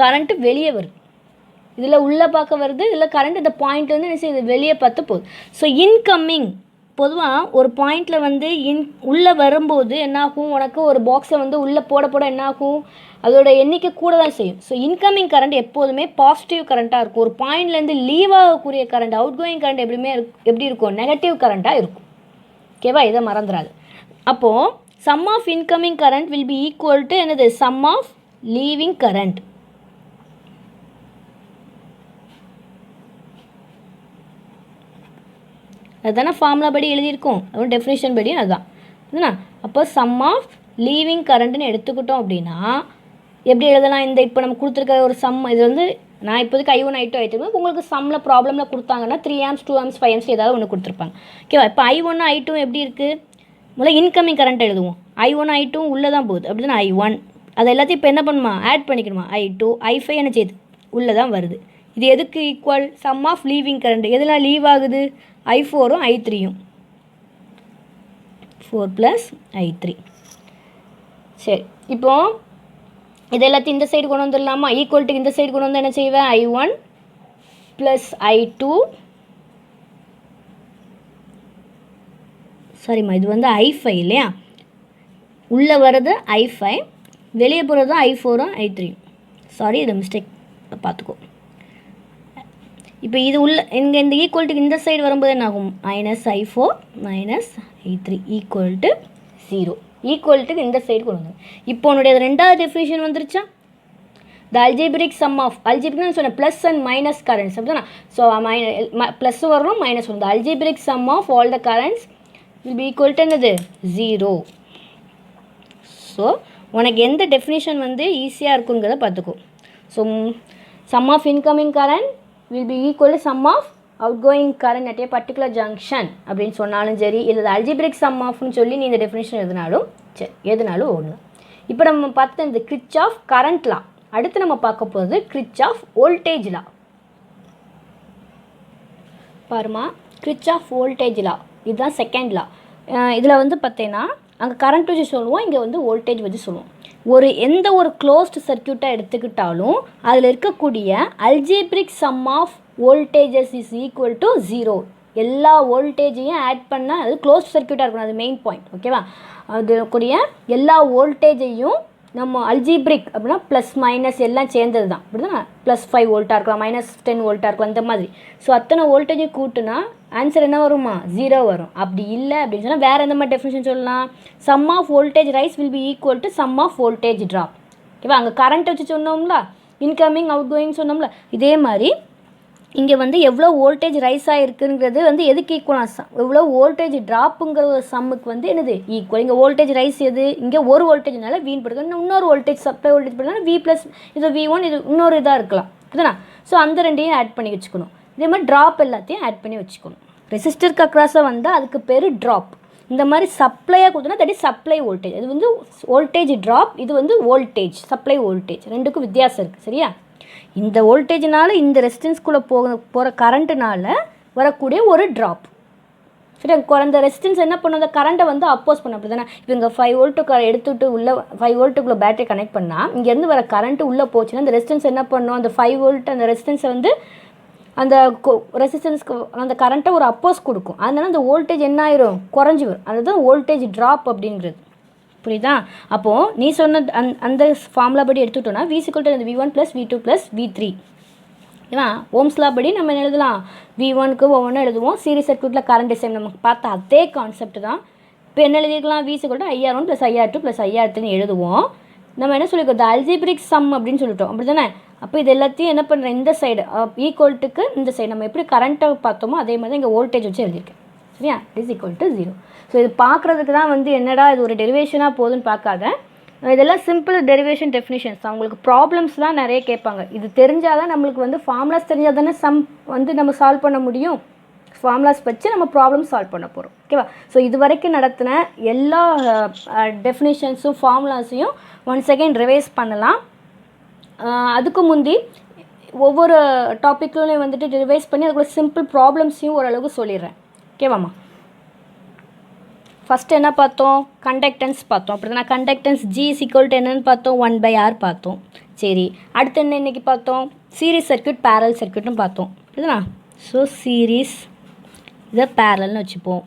கரண்ட்டு வெளியே வருது, இதில் உள்ளே பார்க்க வருது, இதில் கரண்ட் இந்த பாயிண்ட் வந்து என்ன செய்யுது, வெளியே பார்த்து போகுது. ஸோ இன்கம்மிங் பொதுவாக ஒரு பாயிண்டில் வந்து உள்ளே வரும்போது என்னாகும், உனக்கு ஒரு பாக்ஸை வந்து உள்ளே போட என்னாகும், அதோட எண்ணிக்கை கூட தான் செய்யும். ஸோ இன்கமிங் கரண்ட் எப்போதுமே பாசிட்டிவ் கரண்ட்டாக இருக்கும். ஒரு பாயிண்ட்லேருந்து லீவ் ஆகக்கூடிய கரண்ட், அவுட் கோயிங் கரண்ட் எப்படி இருக்கும், நெகட்டிவ் கரண்ட்டாக இருக்கும். ஓகேவா. இதை மறந்துடாது. அப்போது sum of incoming current will be equal to என்னது, சம் ஆஃப் லீவிங் கரண்ட். அதுதானே ஃபார்முலா படி எழுதியிருக்கோம், அதுவும் டெஃபினேஷன் படியும் அதுதான் இதுனா. அப்போ சம் ஆஃப் லீவிங் கரண்ட்டுன்னு எடுத்துக்கிட்டோம் அப்படின்னா எப்படி எழுதலாம், இந்த இப்போ நம்ம கொடுத்துருக்க ஒரு சம், இது வந்து நான் இப்போதைக்கு I1 I2 ஆகிட்டு உங்களுக்கு சம்மில் ப்ராப்ளமில் கொடுத்தாங்கன்னா 3 ஆம்ஸ் 2 ஆம்ஸ் 5 ஆம்ஸ் ஏதாவது ஒன்று கொடுத்துருப்பாங்க. ஓகேவா. இப்போ I1 I2 எப்படி இருக்குது, முதல்ல இன்கமிங் கரண்ட் எழுதுவோம். I1 I2 உள்ளே தான் போகுது, அப்படி தானே. I1 அது எல்லாத்தையும் இப்போ என்ன பண்ணுமா, ஆட் பண்ணிக்கணுமா. I2 I5 என்ன செய்யுது, உள்ளே தான் வருது. இது எதுக்கு equal, sum of leaving current. எதெல்லாம் லீவ் ஆகுது, I4ம் I3யும், 4 + I3. சரி, இப்போது இது எல்லாத்தையும் இந்த சைடு கொண்டு வந்துடலாமா, ஈக்குவல் டு இந்த சைடு கொண்டு வந்து என்ன செய்வேன், I1 + I2, சாரிம்மா இது வந்து I5 இல்லையா, உள்ளே வர்றது I5, வெளியே போகிறது I4ம் I3யும். சாரி, இது மிஸ்டேக் பார்த்துக்கோ. இப்போ இது உள்ள இங்கே இந்த ஈக்குவல்ட்டுக்கு இந்த சைடு வரும்போது என்ன ஆகும், -I4 - I3 = 0. ஈக்குவல்ட்டுக்கு இந்த சைடு கொண்டு வந்து இப்போ உன்னுடைய ரெண்டாவது டெஃபினிஷன் வந்துருச்சா. த அல்ஜிப்ரிக் சம் ஆஃப், அல்ஜிப்ரிக்னு சொன்னேன் ப்ளஸ் அண்ட் மைனஸ் கரண்ட்ஸ், அப்படின்னா. ஸோ ப்ளஸ் வரணும் மைனஸ் வரும். The algebraic sum of all the currents will be equal to என்னது, 0. ஸோ உனக்கு எந்த டெஃபினிஷன் வந்து ஈஸியாக இருக்குங்கிறத பார்த்துக்கோ. So sum of incoming current will be equal to sum of outgoing current at a particular junction அப்படின்னு சொன்னாலும் சரி, இல்லை அல்ஜிப்ரிக் சம் ஆஃப்னு சொல்லி நீ இந்த டெஃபினேஷன் எதுனாலும் ஒன்று. இப்போ நம்ம பார்த்து இந்த கிர்ச்சாஃப் கரண்ட் லா, அடுத்து நம்ம பார்க்க போகிறது கிர்ச்சாஃப் வோல்டேஜ் லா. பாருமா, கிர்ச்சாஃப் வோல்டேஜ் லா இதுதான் செகண்ட் லா. இதில் வந்து பார்த்தீங்கன்னா அங்கே கரண்ட் வச்சு சொல்லுவோம், இங்கே வந்து வோல்டேஜ் வச்சு சொல்லுவோம். எந்த ஒரு க்ளோஸ்டு சர்க்யூட்டாக எடுத்துக்கிட்டாலும் அதில் இருக்கக்கூடிய algebraic sum of voltages is equal to 0. எல்லா வோல்டேஜையும் ஆட் பண்ணால் அது க்ளோஸ்ட் சர்க்யூட்டாக இருக்கணும், அது மெயின் பாயிண்ட். ஓகேவா. அது கூடிய எல்லா வோல்டேஜையும் நம்ம அல்ஜிப்ரிக் அப்படின்னா ப்ளஸ் மைனஸ் எல்லாம் சேர்ந்தது தான், அப்படி தான். +5 வோல்ட்டாக இருக்கலாம், -10 வோல்ட்டாக இருக்கலாம், இந்த மாதிரி. ஸோ அத்தனை வோல்டேஜை கூட்டுனா ஆன்சர் என்ன வருமா 0 வரும். அப்படி இல்லை அப்படின்னு சொன்னால் வேறு எந்த மாதிரி டெஃபினிஷன் சொல்லலாம், sum of voltage rise will be equal to sum of voltage drop. ஓகேவா, அங்கே கரண்ட் வச்சு சொன்னோம்ல, இன்கமிங் அவுட் கோயிங் சொன்னோம்ல, இதே மாதிரி இங்கே வந்து எவ்வளோ வோல்டேஜ் ரைஸ் ஆகிருக்குங்கிறது வந்து எதுக்கு ஈக்குவலாக எவ்வளோ வோல்டேஜ் ட்ராப்புங்கிற ஒரு சம்முக்கு வந்து என்னது ஈக்குவல். இங்கே வோல்டேஜ் ரைஸ் எது, இங்கே ஒரு வோல்டேஜ்னால வீண் படுது, இன்னொரு வோல்டேஜ் சப்ளை வோல்டேஜ் பண்ணால் வி ப்ளஸ் இது V1 இது இன்னொரு இதாக இருக்கலாம். இதுனா ஸோ அந்த ரெண்டையும் ஆட் பண்ணி வச்சுக்கணும். இதே மாதிரி ட்ராப் எல்லாத்தையும் ஆட் பண்ணி வச்சுக்கணும். ரெசிஸ்டருக்கு அக்ராஸாக வந்தால் அதுக்கு பேர் ட்ராப். இந்த மாதிரி சப்ளையாக கொடுத்தோன்னா தட் இஸ் சப்ளை வோல்டேஜ். இது வந்து வோல்டேஜ் ட்ராப், இது வந்து வோல்டேஜ் சப்ளை வோல்டேஜ், ரெண்டுக்கும் வித்தியாசம் இருக்குது. சரியா, இந்த வோல்டேஜ்னால இந்த ரெசிஸ்டன்ஸ்குள்ளே போகிற கரண்ட்டுனால வரக்கூடிய ஒரு ட்ராப். சரி, அந்த ரெசிஸ்டன்ஸ் என்ன பண்ணும், அந்த கரண்ட்டை வந்து அப்போஸ் பண்ண. அப்படி தானே, இப்போ இங்கே 5 வோல்ட்டு எடுத்துகிட்டு உள்ள 5 வோல்ட்டுக்குள்ளே பேட்டரி கனெக்ட் பண்ணால் இங்கேருந்து வர கரண்ட்டு உள்ளே போச்சுன்னா அந்த ரெசிஸ்டன்ஸ் என்ன பண்ணும், அந்த 5 வோல்ட் அந்த ரெசிஸ்டன்ஸை வந்து அந்த ரெசிஸ்டன்ஸ்க்கு அந்த கரண்ட்டை ஒரு அப்போஸ் கொடுக்கும். அதனால அந்த வோல்டேஜ் என்ன ஆயிரும், குறைஞ்சி வரும். அதுதான் வோல்டேஜ் ட்ராப் அப்படிங்கிறது. புரியுதா? அப்போது நீ சொன்ன அந்த ஃபார்முலா படி எடுத்துக்கிட்டோன்னா V = V1 + V2 + V3. ஏன்னா ஓம்ஸ்லா படி நம்ம என்ன எழுதலாம், V1க்கு ஒவ்வொன்றும் எழுதுவோம். சீரிஸ் சர்க்யூட்டில் கரண்ட் டிசைன் நமக்கு பார்த்த அதே கான்செப்ட் தான். இப்போ என்ன எழுதிக்கலாம், V = IR1 + IR2 + IR3 எழுதுவோம். நம்ம என்ன சொல்லியிருக்கோம், த அல்ஜிப்ரிக் சம் அப்படின்னு சொல்லிட்டோம். அப்படி தானே? அப்போ இது எல்லாத்தையும் என்ன பண்ணுறேன், இந்த சைடு ஈக்குவல்ட்டுக்கு இந்த சைடு நம்ம எப்படி கரண்ட்டை பார்த்தோமோ அதே மாதிரி தான் இங்கே வோல்டேஜ் வச்சு எழுதியிருக்கேன். சரியா, இஸ் ஈக்குவல் டு 0. ஸோ இது பார்க்குறதுக்கு தான் வந்து என்னடா இது ஒரு டெரிவேஷனாக போகுதுன்னு பார்க்காத, இதெல்லாம் சிம்பிள் டெரிவேஷன் டெஃபினிஷன்ஸ். அவங்களுக்கு ப்ராப்ளம்ஸ் தான் நிறைய கேட்பாங்க. இது தெரிஞ்சால் தான் நம்மளுக்கு வந்து ஃபார்முலாஸ் தெரிஞ்சால் தானே சம் வந்து நம்ம சால்வ் பண்ண முடியும். ஃபார்முலாஸ் வச்சு நம்ம ப்ராப்ளம் சால்வ் பண்ண போகிறோம். ஓகேவா? ஸோ இது வரைக்கும் நடத்தின எல்லா டெஃபினிஷன்ஸும் ஃபார்முலாஸையும் ஒன்ஸ் அகெயின் ரிவைஸ் பண்ணலாம். அதுக்கு முந்தி ஒவ்வொரு டாப்பிக்லையும் வந்துட்டு ரிவைஸ் பண்ணி அதுக்குள்ள சிம்பிள் ப்ராப்ளம்ஸையும் ஓரளவுக்கு சொல்லிடுறேன். ஓகேவாம்மா? ஃபஸ்ட்டு என்ன பார்த்தோம், கண்டக்டன்ஸ் பார்த்தோம். அப்படி தான் கண்டக்டன்ஸ் G = என்னன்னு பார்த்தோம், 1/R பார்த்தோம். சரி, அடுத்து என்ன இன்றைக்கி பார்த்தோம், சீரிஸ் சர்க்யூட் பேரல் சர்க்யூட்னு பார்த்தோம். அப்படிதானா? ஸோ சீரிஸ் இதை பேரல்னு வச்சுப்போம்.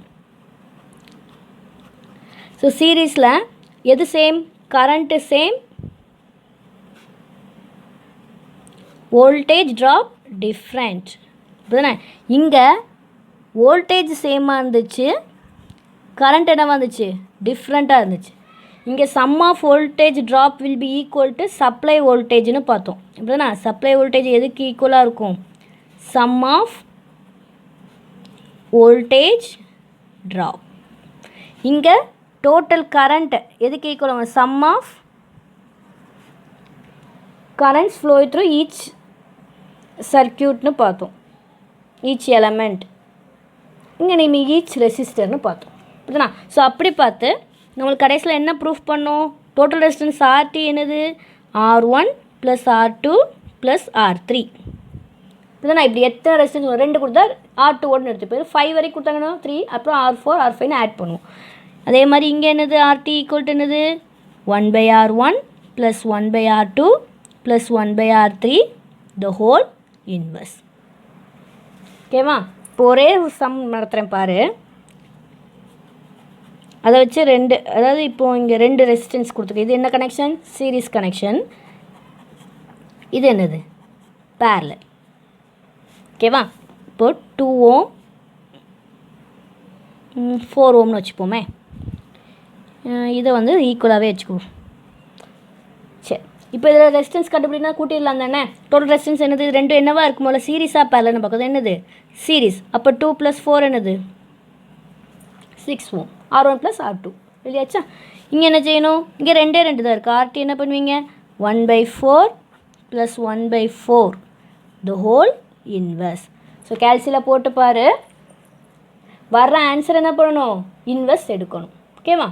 ஸோ சீரீஸில் எது same, current same, voltage drop different. அப்படிதானே? இங்கே வோல்டேஜ் சேமாக இருந்துச்சு, கரண்ட் என்ன வந்துச்சு, டிஃப்ரெண்ட்டாக இருந்துச்சு. இங்கே sum of voltage drop will be equal to supply வோல்டேஜ்னு பார்த்தோம். அப்படிதானே? சப்ளை வோல்டேஜ் எதுக்கு ஈக்குவலாக இருக்கும், சம் ஆஃப் வோல்டேஜ் ட்ராப். இங்கே டோட்டல் கரண்ட் எதுக்கு equal, sum of currents flow through each சர்க்யூட்னு பார்த்தோம், ஈச் எலமெண்ட். இங்கே நம்ம ஈச் ரெசிஸ்டர்னு பார்த்தோம். புரியுதுனா? ஸோ அப்படி பார்த்து நம்மளுக்கு கடைசியில் என்ன ப்ரூஃப் பண்ணோம், டோட்டல் ரெசிஸ்டன்ஸ் RT என்னது, R1 + R2 + R3. புரியுதுனா? இப்படி எத்தனை ரெசிஸ்டன்ஸ், 2 கொடுத்தா R2 1 எடுத்து போயிடும், 5 வரைக்கும் கொடுத்தாங்கன்னா 3, அப்புறம் R4 R5ன்னு ஆட் பண்ணுவோம். அதே மாதிரி இங்கே என்னது, RT = என்னது, 1/R1 + 1/R2 + 1/R3 the whole inverse. ஓகேவா? இப்போ ஒரே சம் நடத்துகிறேன் பாரு. அதை வச்சு அதாவது இப்போது இங்கே 2 ரெசிஸ்டன்ஸ் கொடுத்துருக்கு. இது என்ன கனெக்ஷன், சீரிஸ் கனெக்ஷன். இது என்னது, பேரலல். ஓகேவா? இப்போது 2 ohm 4 ohmனு வச்சுப்போமே. இதை வந்து ஈக்குவலாகவே வச்சுக்குவோம். சரி, இப்போ இதில் ரெசிஸ்டன்ஸ் கண்டுபிடினா கூட்டிடலாம் தானே. டோட்டல் ரெசிஸ்டன்ஸ் என்னது, 2 என்னவா இருக்கும் போல், சீரிஸாக பேரலல்னு பார்க்குறது என்னது, சீரிஸ். அப்போ 2 + 4 என்னது, 6 ohm. R1 + R2 இல்லையாச்சா? இங்கே என்ன செய்யணும், இங்கே 2 தான் இருக்குது. RT என்ன பண்ணுவீங்க, 1/4 + 1/4 the whole inverse. ஸோ கேல்சியில் போட்டு பாரு, வர்ற ஆன்சர் என்ன பண்ணணும், இன்வெர்ஸ் எடுக்கணும். ஓகேவா?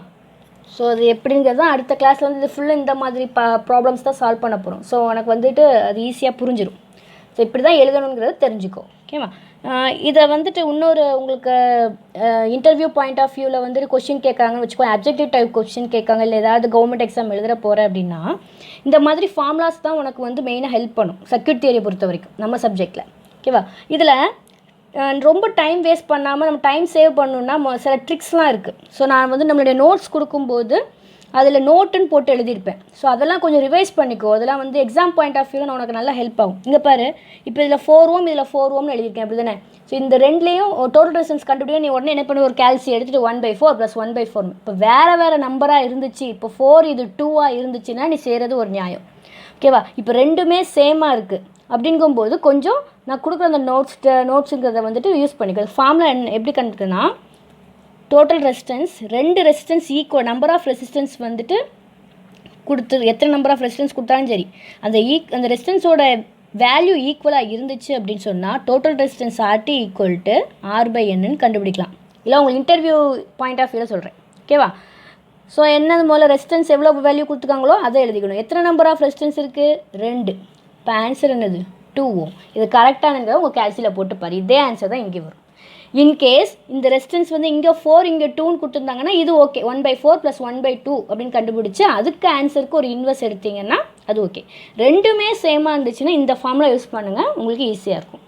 ஸோ அது எப்படிங்கிறது தான் அடுத்த கிளாஸில் வந்து இது ஃபுல்லாக இந்த மாதிரி ப்ராப்ளம்ஸ் தான் சால்வ் பண்ண போகிறோம். ஸோ உனக்கு வந்துட்டு அது ஈஸியாக புரிஞ்சிடும். ஸோ இப்படி தான் எழுதணுங்கிறத தெரிஞ்சுக்கோ. ஓகேவா? இதை வந்துட்டு இன்னொரு உங்களுக்கு இன்டர்வியூ பாயிண்ட் ஆஃப் வியூவில் வந்துட்டு கொஷின் கேட்குறாங்கன்னு வச்சுக்கோ, அப்ஜெக்டிவ் டைப் கொஷின் கேட்காங்க, இல்லை ஏதாவது கவர்மெண்ட் எக்ஸாம் எழுதுகிற போகிறேன் அப்படின்னா இந்த மாதிரி ஃபார்முலாஸ் தான் உனக்கு வந்து மெயினாக ஹெல்ப் பண்ணும் சர்க்யூட் தியரியை பொறுத்த வரைக்கும் நம்ம சப்ஜெக்டில். ஓகேவா? இதில் ரொம்ப டைம் வேஸ்ட் பண்ணாமல் நம்ம டைம் சேவ் பண்ணணுன்னா சில ட்ரிக்ஸ்லாம் இருக்குது. ஸோ நான் வந்து நம்மளுடைய நோட்ஸ் கொடுக்கும்போது அதில் நோட்டுன்னு போட்டு எழுதியிருப்பேன். ஸோ அதெல்லாம் கொஞ்சம் ரிவைஸ் பண்ணிக்கோ. அதெல்லாம் வந்து எக்ஸாம் பாயிண்ட் ஆஃப் வியூவில் உனக்கு நல்லா ஹெல்ப் ஆகும். இங்கே பாரு, இப்போ இதில் 4 ஓம் இதில் 4 ஓம்னு எழுதியிருக்கேன், அப்படி தானே? ஸோ இந்த ரெண்டுலேயும் டோட்டல் ரெசிஸ்டன்ஸ் கண்டுபிடிக்க நீ உடனே என்ன பண்ணி ஒரு கேல்சி எடுத்துகிட்டு 1/4 + 1/4. இப்போ வேறு நம்பராக இருந்துச்சு, இப்போ 4 இது 2ஆக இருந்துச்சுன்னா நீ செய்கிறது ஒரு நியாயம். ஓகேவா? இப்போ ரெண்டுமே சேமாக இருக்குது அப்படிங்கும்போது கொஞ்சம் நான் கொடுக்குற அந்த நோட்ஸுங்கிறத வந்துட்டு யூஸ் பண்ணிக்கிறேன். ஃபார்முலா எப்படி கண்டுக்குன்னா, total resistance 2 resistance equal number of resistance வந்துட்டு எத்தனை நம்பர் ஆஃப் ரெசிஸ்டன்ஸ் கொடுத்தாலும் சரி, அந்த ரெசிஸ்டன்ஸோட வேல்யூ ஈக்குவலாக இருந்துச்சு அப்படின்னு சொன்னால் டோட்டல் ரெசிஸ்டன்ஸ் RT = R/Nன்னு கண்டுபிடிக்கலாம். இல்லை உங்களுக்கு இன்டர்வியூ பாயிண்ட் ஆஃப் வியூவில் சொல்கிறேன். ஓகேவா? ஸோ என்னது முதல்ல ரெசிஸ்டன்ஸ் எவ்வளோ வேல்யூ கொடுத்துருக்காங்களோ அதை எழுதிக்கணும். எத்தனை நம்பர் ஆஃப் ரெசிஸ்டன்ஸ் இருக்குது? 2. இப்போ ஆன்சர் என்னது? 2 ஓம். இது கரெக்டானங்கிறத உங்கள் கேல்சியில் போட்டு பாரு. இதே ஆன்சர் தான் இங்கே வரும். இன்கேஸ் இந்த ரெசிஸ்டன்ஸ் வந்து இங்கே 4 இங்கே 2ன்னு கொடுத்துருந்தாங்கன்னா இது ஓகே. 1/4 + 1/2 அப்படின்னு கண்டுபிடிச்சி அதுக்கு ஆன்சருக்கு ஒரு இன்வெர்ஸ் எடுத்திங்கன்னா அது ஓகே. ரெண்டுமே சேமாக இருந்துச்சுன்னா இந்த ஃபார்முலா யூஸ் பண்ணுங்கள், உங்களுக்கு ஈஸியாக இருக்கும்.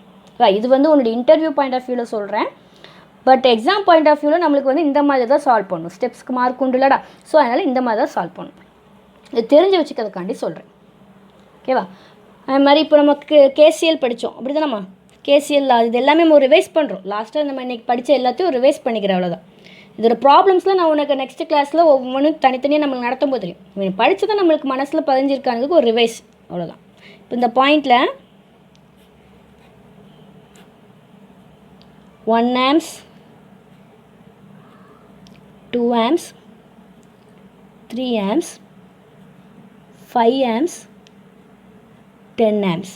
இது வந்து உன்னுடைய இன்டர்வியூ பாயிண்ட் ஆஃப் வியூவில் சொல்கிறேன். பட் எக்ஸாம் பாயிண்ட் ஆஃப் வியூவில் நம்மளுக்கு வந்து இந்த மாதிரி தான் சால்வ் பண்ணணும். ஸ்டெப்ஸ்க்கு மார்க் உண்டு இல்லடா. ஸோ அதனால் இந்த மாதிரி தான் சால்வ் பண்ணணும். இது தெரிஞ்சு வச்சுக்கிறதுக்காண்டி சொல்கிறேன். ஓகேவா? அது மாதிரி இப்போ நமக்கு கேசிஎல் படித்தோம், அப்படி தான் நம்ம கேசிஎல் இது எல்லாமே நம்ம ரிவைஸ் பண்ணுறோம். லாஸ்ட்டாக நம்ம இன்றைக்கி படித்த எல்லாத்தையும் ரிவைஸ் பண்ணிக்கிறேன், அவ்வளோதான். இதோட ப்ராப்ளம்ஸ்லாம் நான் உனக்கு நெக்ஸ்ட் கிளாஸில் ஒவ்வொன்றும் தனித்தனியாக நம்மளுக்கு நடத்தும் போது தெரியும். படித்ததான் நம்மளுக்கு மனசில் பதிஞ்சிருக்கானதுக்கு ஒரு ரிவைஸ், அவ்வளோதான். இப்போ இந்த பாயிண்டில் 1 amps 2 amps 3 amps 5 amps 10 amps.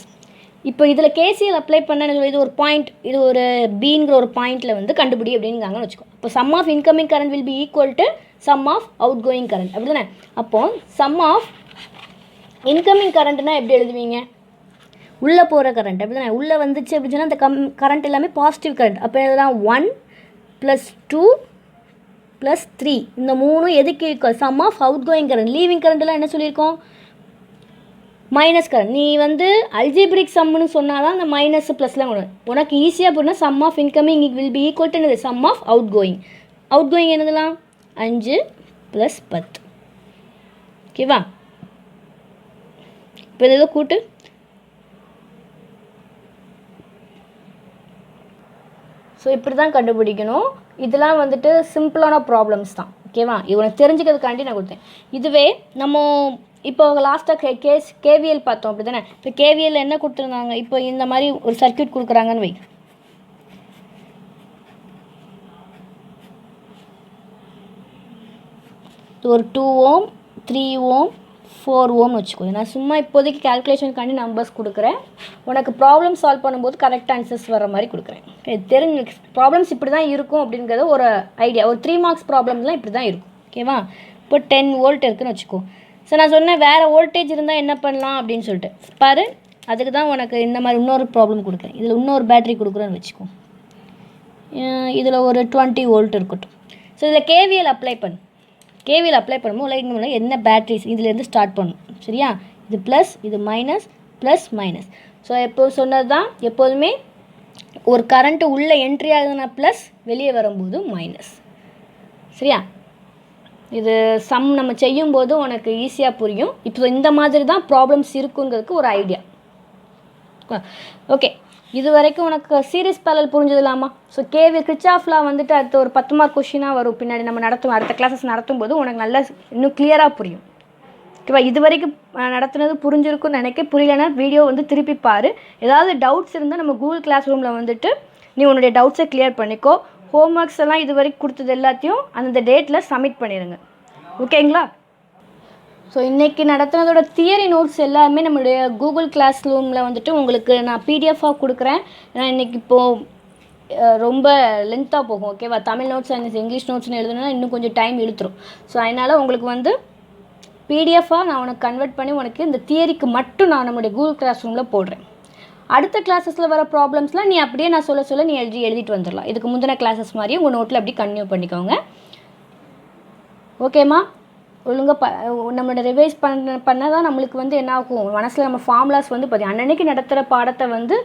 இப்போ இதில் கேசிஎல் அப்ளை பண்ண இது ஒரு பாயிண்ட், இது ஒரு பீங்கிற ஒரு பாயிண்டில் வந்து கண்டுபிடி அப்படிங்காங்கன்னு வச்சுக்கோ. இப்போ sum of incoming current will be equal to sum of outgoing current, அப்படி தானே? அப்போது சம் ஆஃப் இன்கமிங் கரண்ட்னா எப்படி எழுதுவீங்க? உள்ளே போகிற கரண்ட், அப்படி தானே? உள்ளே வந்துச்சு அப்படின்னு சொன்னால் அந்த கரண்ட் எல்லாமே பாசிட்டிவ் கரண்ட். அப்போ எழுதலாம் 1 + 2 + 3. இந்த 3 எதுக்கு equal? Sum of outgoing current. Leaving கரண்ட்லாம் என்ன சொல்லியிருக்கோம்? Minus current. நீ வந்து அல்ஜிப்ரிக் சம்னு சொன்னால் தான் அந்த மைனஸ் ப்ளஸ்லாம் வரும். உனக்கு ஈஸியாக போனால் sum of incoming will be equal to என்னது? Sum of outgoing. Outgoing என்னதுலாம்? 5 + 10. ஓகேவா? இப்போ இது கூட்டு. ஸோ இப்படி தான் கண்டுபிடிக்கணும். இதெல்லாம் வந்துட்டு சிம்பிளான ப்ராப்ளம்ஸ் தான். ஓகேவா? இவனுக்கு தெரிஞ்சுக்கிறதுக்காண்டி நான் கொடுத்தேன். இதுவே நம்ம இப்போ லாஸ்ட்டாக கேவிஎல் பார்த்தோம், அப்படி தானே? இப்போ கேவிஎல் என்ன கொடுத்துருந்தாங்க? இப்போ இந்த மாதிரி ஒரு சர்க்யூட் கொடுக்குறாங்கன்னு வை. ஒரு 2 ஓம் 3 ஓம் 4 ஓம்னு வச்சுக்கோ. நான் சும்மா இப்போதைக்கு கேல்குலேஷனுக்காண்டி நம்பர்ஸ் கொடுக்குறேன். உனக்கு ப்ராப்ளம் சால்வ் பண்ணும்போது கரெக்ட் ஆன்சர்ஸ் வர மாதிரி கொடுக்குறேன். தெரிஞ்சு ப்ராப்ளம்ஸ் இப்படி தான் இருக்கும் அப்படிங்கிறது ஒரு ஐடியா. ஒரு 3 மார்க்ஸ் ப்ராப்ளம்ஸ்லாம் இப்படி தான் இருக்கும். ஓகேவா? இப்போ 10 வோல்ட் இருக்குதுன்னு வச்சுக்கோ. ஸோ நான் சொன்னேன் வேறு வோல்டேஜ் இருந்தால் என்ன பண்ணலாம் அப்படின்னு சொல்லிட்டு பாரு. அதுக்கு தான் உனக்கு இந்த மாதிரி இன்னொரு ப்ராப்ளம் கொடுக்குறேன். இதில் இன்னொரு பேட்ரி கொடுக்குறேன்னு வச்சுக்கோ. இதில் ஒரு 20 வோல்ட் இருக்கட்டும். ஸோ இதில் கேவிஎல் அப்ளை பண்ணு. கேவிஎல் அப்ளை பண்ணும்போது என்ன பேட்ரிஸ் இதுலேருந்து ஸ்டார்ட் பண்ணும். சரியா? இது ப்ளஸ், இது மைனஸ், ப்ளஸ் மைனஸ். ஸோ எப்போ சொன்னது தான், எப்போதுமே ஒரு கரண்ட்டு உள்ளே என்ட்ரி ஆகுதுன்னா ப்ளஸ், வெளியே வரும்போது மைனஸ். சரியா? இது சம் நம்ம செய்யும்போது உனக்கு ஈஸியாக புரியும். இப்போ இந்த மாதிரி தான் ப்ராப்ளம்ஸ் இருக்குங்கிறதுக்கு ஒரு ஐடியா. ஓகே, இது வரைக்கும் உனக்கு சீரிஸ் பேரலல் புரிஞ்சதுலாமா? ஸோ கிர்ச்சாஃப் லா வந்துட்டு அடுத்த ஒரு 10 மார்க் கொஷினாக வரும் பின்னாடி நம்ம அடுத்த கிளாஸஸ் நடத்தும் போது உனக்கு நல்லா இன்னும் கிளியராக புரியும். ஓகேவா? இது வரைக்கும் நடத்துனது புரிஞ்சிருக்குன்னு நினைக்க. புரியலன்னா வீடியோ வந்து திருப்பி பாரு. ஏதாவது டவுட்ஸ் இருந்தால் நம்ம கூகுள் கிளாஸ் ரூமில் வந்துட்டு நீ உன்னுடைய டவுட்ஸை கிளியர் பண்ணிக்கோ. ஹோம்ஒர்க்ஸ் எல்லாம் இது வரைக்கும் கொடுத்தது எல்லாத்தையும் அந்த டேட்டில் சப்மிட் பண்ணிடுங்க. ஓகேங்களா? ஸோ இன்றைக்கி நடத்துனதோட தியரி நோட்ஸ் எல்லாமே நம்மளுடைய கூகுள் கிளாஸ் ரூமில் வந்துட்டு உங்களுக்கு நான் பிடிஎஃபாக கொடுக்குறேன். ஏன்னா இன்றைக்கி இப்போது ரொம்ப லென்த்தாக போகும். ஓகேவா? தமிழ் நோட்ஸ் அண்ட் இங்கிலீஷ் நோட்ஸ்னு எழுதுனா இன்னும் கொஞ்சம் டைம் இழுத்துரும். ஸோ அதனால் உங்களுக்கு வந்து பிடிஎஃபாக நான் உனக்கு கன்வெர்ட் பண்ணி உனக்கு இந்த தியரிக்கு மட்டும் நான் நம்மளுடைய கூகுள் கிளாஸ் ரூமில் போடுறேன். அடுத்த கிளாஸஸில் வர ப்ராப்ளம்ஸ்லாம் நீ அப்படியே நான் சொல்ல நீ எழுதிட்டு வந்துடலாம். இதுக்கு முந்தின கிளாஸஸ் மாதிரியே உங்கள் நோட்டில் அப்படி கன்டினியூ பண்ணிக்கோங்க. ஓகேம்மா? ஒழுங்காக நம்மளோட ரிவைஸ் பண்ண தான் நம்மளுக்கு வந்து என்ன ஆகும், மனசில் நம்ம ஃபார்முலாஸ் வந்து அன்னன்னைக்கு நடத்துகிற பாடத்தை வந்து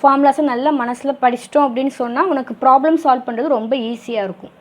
ஃபார்முலாஸை நல்லா மனசில் படிச்சிட்டோம் அப்படின்னு சொன்னால் உனக்கு ப்ராப்ளம் சால்வ் பண்ணுறது ரொம்ப ஈஸியாக இருக்கும்.